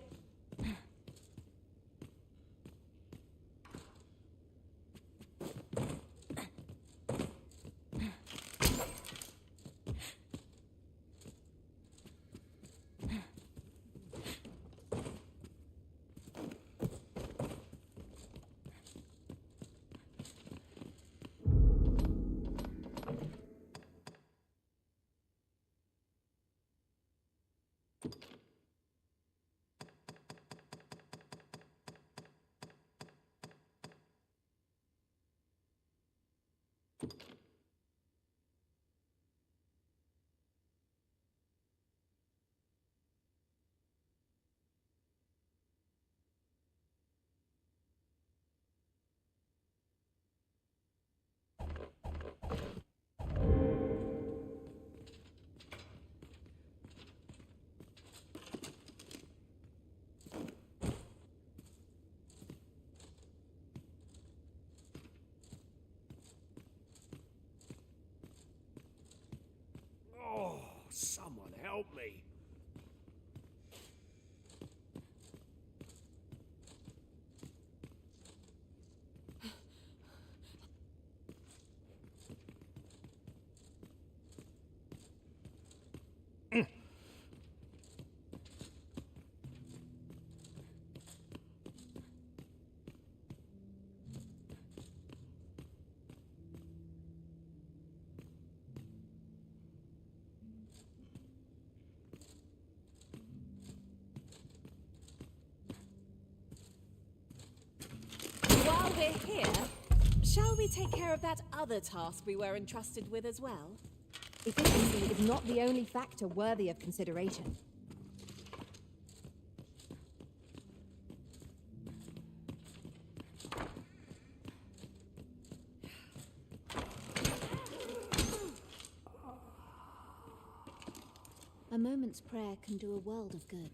Speaker 20: Oh, someone help me.
Speaker 2: While we're here, shall we take care of that other task we were entrusted with as well?
Speaker 3: Efficiency is not the only factor worthy of consideration.
Speaker 8: A moment's prayer can do a world of good.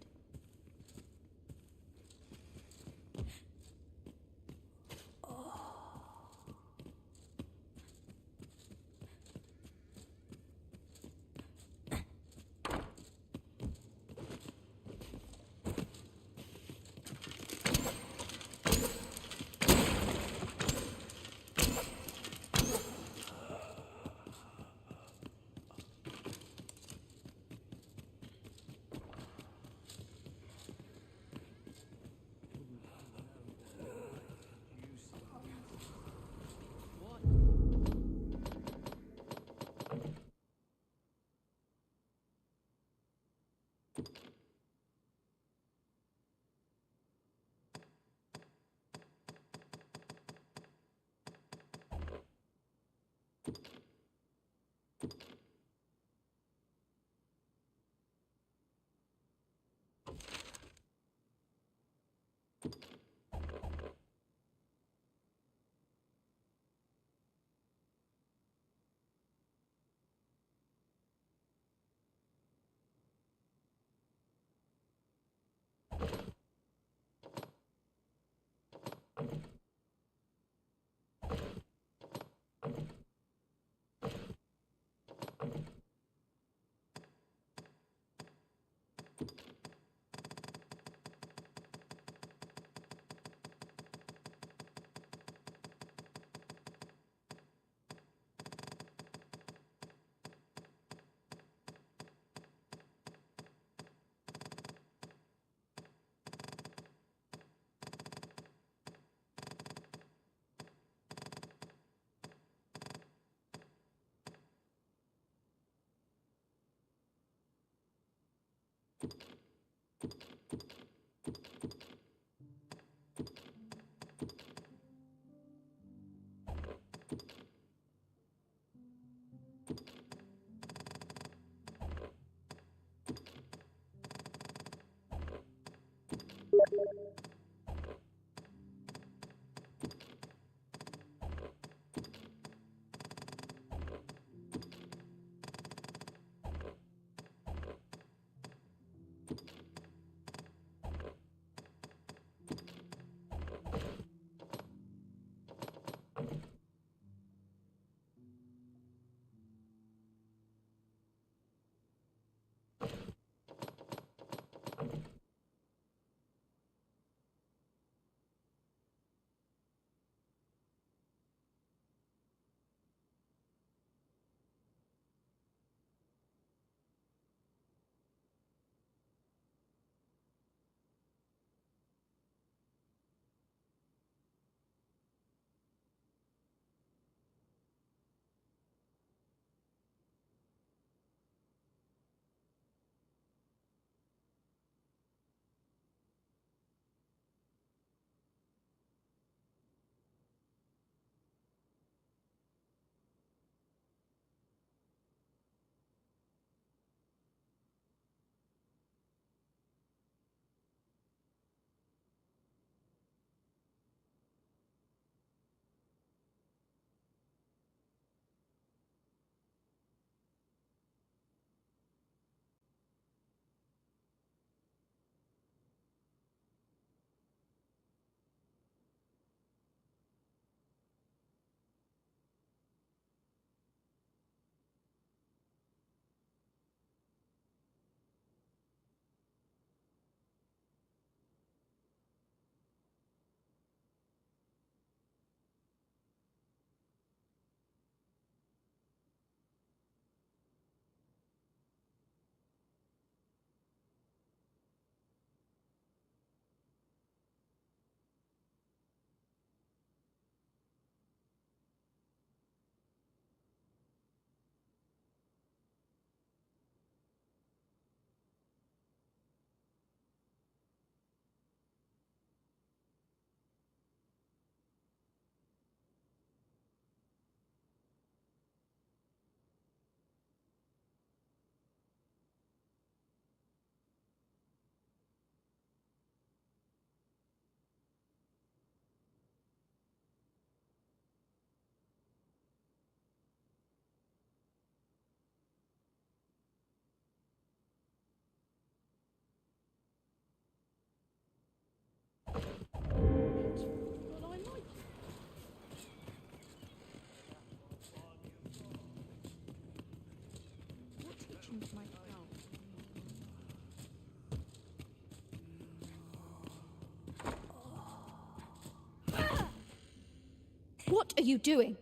Speaker 3: What are you doing?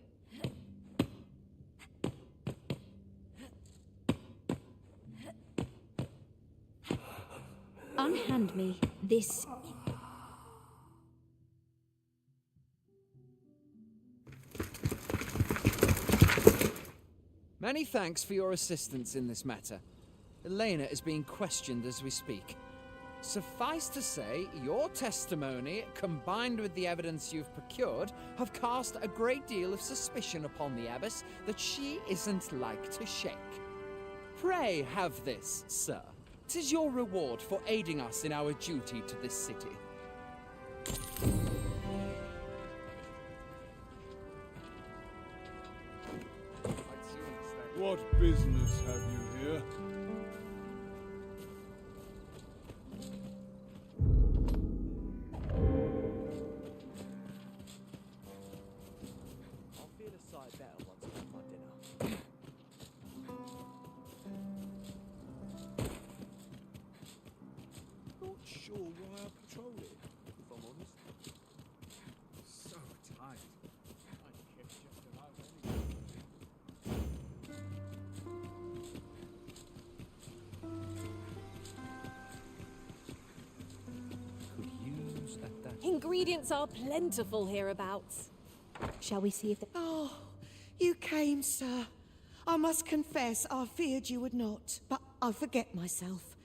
Speaker 3: Unhand me this.
Speaker 21: Many thanks for your assistance in this matter. Elena is being questioned as we speak. Suffice to say, your testimony, combined with the evidence you've procured, have cast a great deal of suspicion upon the abbess that she isn't like to shake. Pray have this, sir. 'Tis your reward for aiding us in our duty to this city.
Speaker 7: What business have you here?
Speaker 4: I'll feel a sight better once I've had my dinner.
Speaker 7: Not sure why I patrol it, if I'm honest. So tight. I kept just about anything.
Speaker 21: Could use that.
Speaker 2: Ingredients are plentiful hereabouts.
Speaker 3: Shall we see if the...
Speaker 10: Oh, you came, sir. I must confess, I feared you would not, but I forget myself.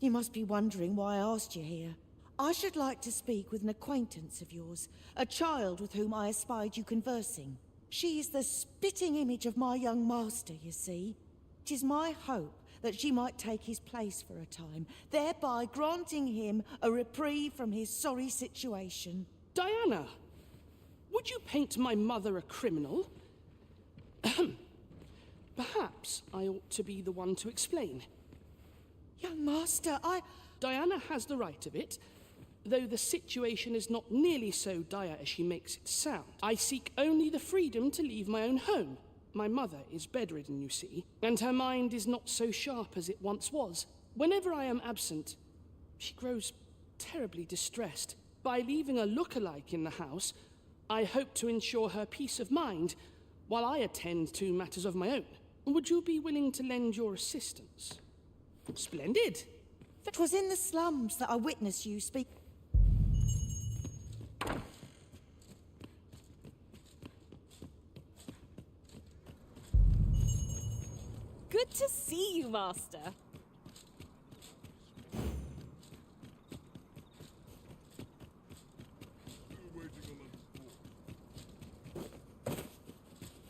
Speaker 10: You must be wondering why I asked you here. I should like to speak with an acquaintance of yours, a child with whom I espied you conversing. She is the spitting image of my young master, you see. 'Tis my hope that she might take his place for a time, thereby granting him a reprieve from his sorry situation.
Speaker 22: Diana, would you paint my mother a criminal? Ahem. Perhaps I ought to be the one to explain.
Speaker 10: Young master,
Speaker 22: Diana has the right of it, though the situation is not nearly so dire as she makes it sound. I seek only the freedom to leave my own home. My mother is bedridden, you see, and her mind is not so sharp as it once was. Whenever I am absent, she grows terribly distressed. By leaving a look-alike in the house, I hope to ensure her peace of mind while I attend to matters of my own. Would you be willing to lend your assistance? Splendid.
Speaker 10: 'Twas in the slums that I witnessed you speak.
Speaker 2: Good to see you, Master.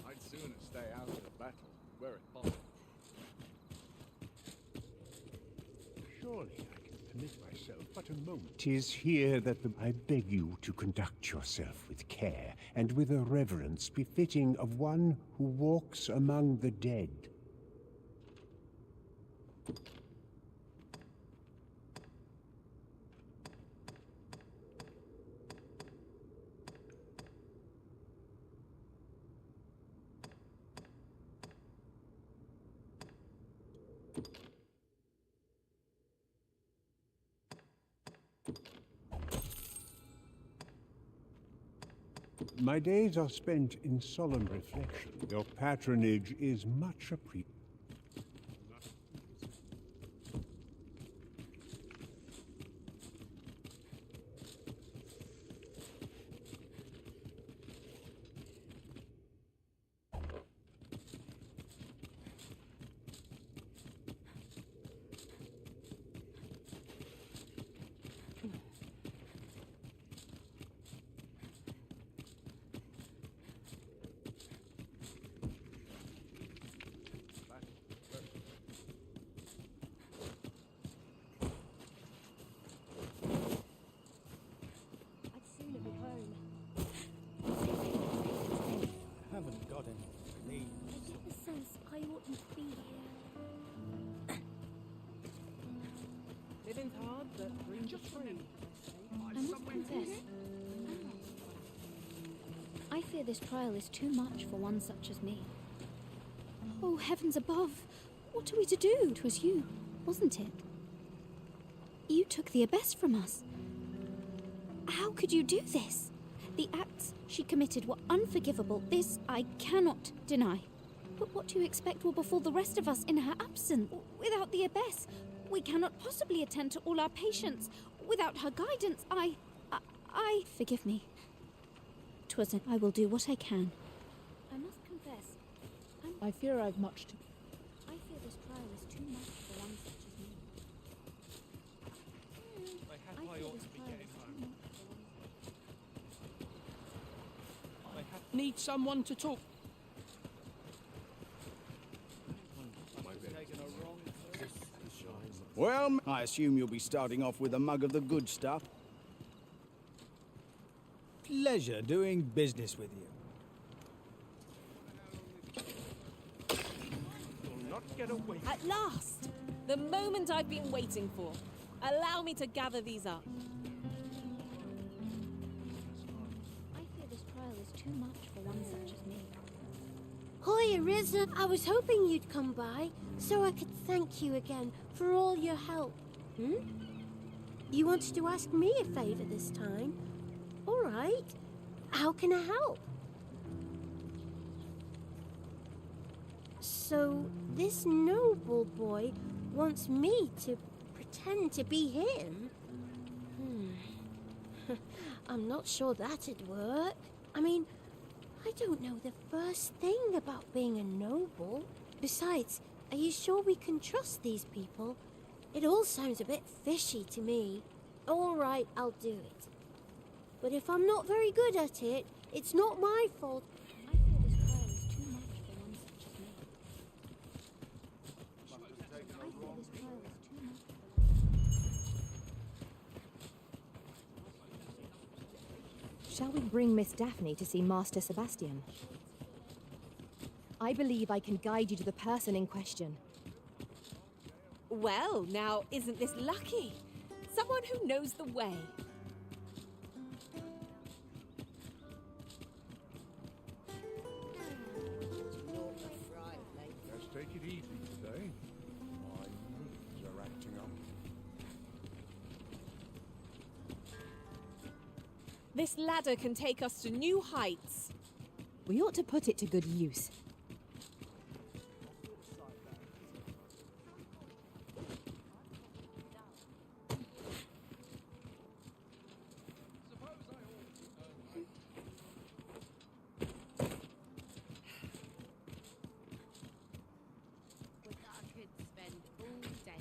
Speaker 14: I'd sooner stay out of battle, were it possible.
Speaker 23: Surely I can permit myself but a moment. 'Tis here that I beg you to conduct yourself with care, and with a reverence befitting of one who walks among the dead. My days are spent in solemn reflection. Your patronage is much appreciated.
Speaker 11: Haven't got any leaves.
Speaker 6: I get the sense I oughtn't be here.
Speaker 18: Living's hard, but dreams are free.
Speaker 8: I must confess, I fear this trial is too much for one such as me. Oh, heavens above! What are we to do? 'Twas you, wasn't it? You took the abyss from us. How could you do this? The acts She committed were unforgivable. This I cannot deny. But what do you expect will befall the rest of us in her absence? Without the Abbess, we cannot possibly attend to all our patients. Without her guidance, I... Forgive me. Twas I will do what I can. I must confess,
Speaker 18: I fear I've much to...
Speaker 8: I fear this trial is too much for one such as me.
Speaker 15: I ought to be getting home.
Speaker 22: Need someone to talk.
Speaker 11: Well, I assume you'll be starting off with a mug of the good stuff. Pleasure doing business with you.
Speaker 20: You'll not get away.
Speaker 2: At last! The moment I've been waiting for. Allow me to gather these up.
Speaker 8: I fear this trial is too much for one such as me.
Speaker 6: Hi, Arisen. I was hoping you'd come by so I could thank you again for all your help. You wanted to ask me a favor this time? All right. How can I help? So, this noble boy wants me to pretend to be him? I'm not sure that'd work. I mean, I don't know the first thing about being a noble. Besides, are you sure we can trust these people? It all sounds a bit fishy to me. All right, I'll do it. But if I'm not very good at it, it's not my fault.
Speaker 8: I fear this trial is too much for one such as me. I fear this trial is too much.
Speaker 3: Shall we bring Miss Daphne to see Master Sebastian? I believe I can guide you to the person in question.
Speaker 2: Well, now, isn't this lucky? Someone who knows the way.
Speaker 23: Let's take it easy today. My knees are acting up.
Speaker 2: This ladder can take us to new heights.
Speaker 3: We ought to put it to good use.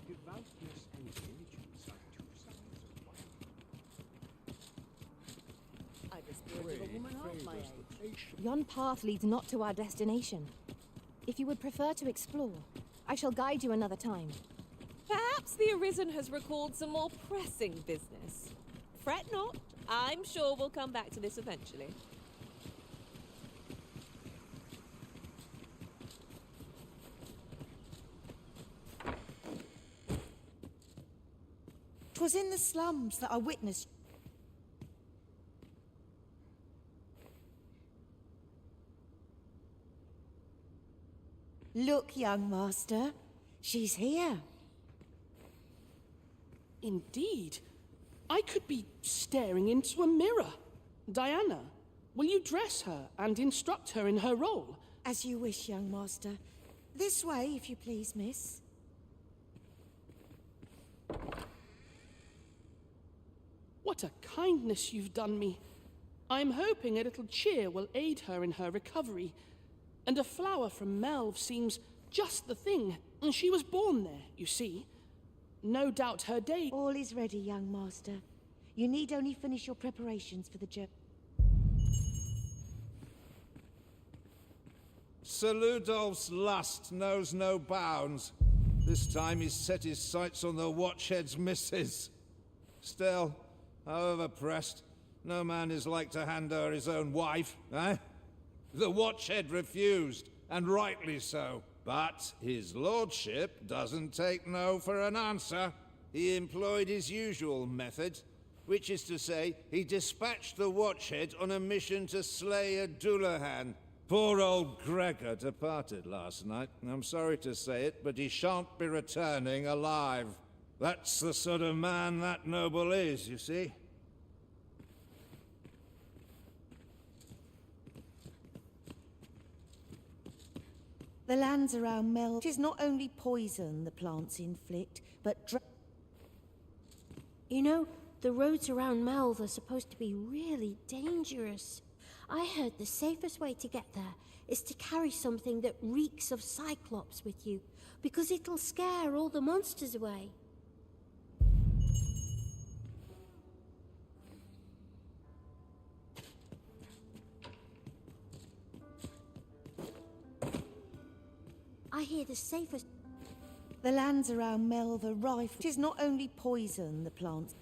Speaker 23: Devoutness and diligence are two sides of one.
Speaker 4: I dispirited a woman half my age.
Speaker 3: Yon path leads not to our destination. If you would prefer to explore, I shall guide you another time.
Speaker 2: Perhaps the Arisen has recalled some more pressing business. Fret not. I'm sure we'll come back to this eventually.
Speaker 10: 'Twas in the slums that I witnessed. Look, young master, she's here.
Speaker 22: Indeed. I could be staring into a mirror. Diana, will you dress her and instruct her in her role?
Speaker 10: As you wish, young master. This way, if you please, miss.
Speaker 22: What a kindness you've done me. I'm hoping a little cheer will aid her in her recovery. And a flower from Melve seems just the thing. And she was born there, you see. No doubt her day...
Speaker 10: All is ready, young master. You need only finish your preparations for the journey.
Speaker 19: Sir Ludolf's lust knows no bounds. This time he's set his sights on the Watchhead's missus. Still, however pressed, no man is like to hand her his own wife, eh? The Watchhead refused, and rightly so. But his lordship doesn't take no for an answer. He employed his usual method, which is to say, he dispatched the Watchhead on a mission to slay a Dullahan. Poor old Gregor departed last night. I'm sorry to say it, but he shan't be returning alive. That's the sort of man that noble is, you see.
Speaker 10: The lands around Mel. It is not only poison the plants inflict, but
Speaker 6: You know, the roads around Melv are supposed to be really dangerous. I heard the safest way to get there is to carry something that reeks of Cyclops with you, because it'll scare all the monsters away. I hear the safest...
Speaker 10: The lands around Melv are rife. It is not only poison the plants.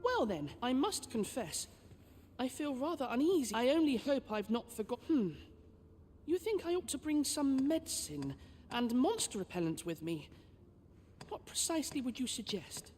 Speaker 22: Well then, I must confess, I feel rather uneasy. I only hope I've not forgotten. You think I ought to bring some medicine and monster repellent with me? What precisely would you suggest?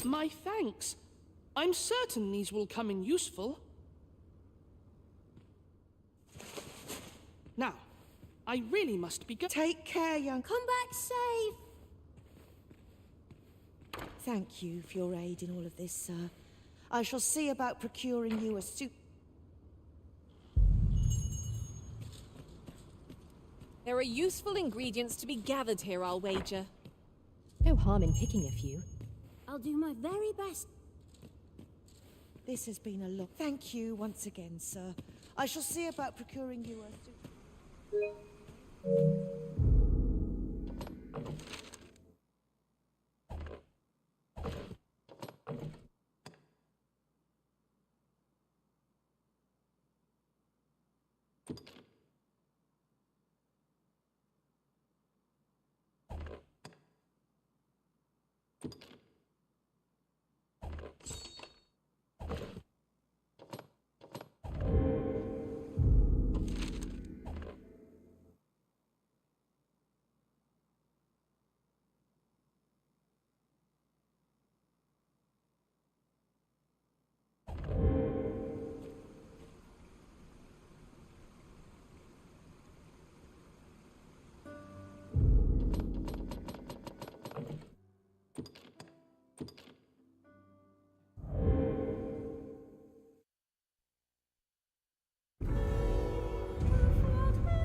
Speaker 22: My thanks. I'm certain these will come in useful. Now, I really must be go-
Speaker 10: Take care, young...
Speaker 6: Come back safe!
Speaker 10: Thank you for your aid in all of this, sir. I shall see about procuring you a suit...
Speaker 2: There are useful ingredients to be gathered here, I'll wager.
Speaker 3: No harm in picking a few.
Speaker 6: I'll do my very best.
Speaker 10: This has been a lot. Thank you once again, sir. I shall see about procuring you a suit...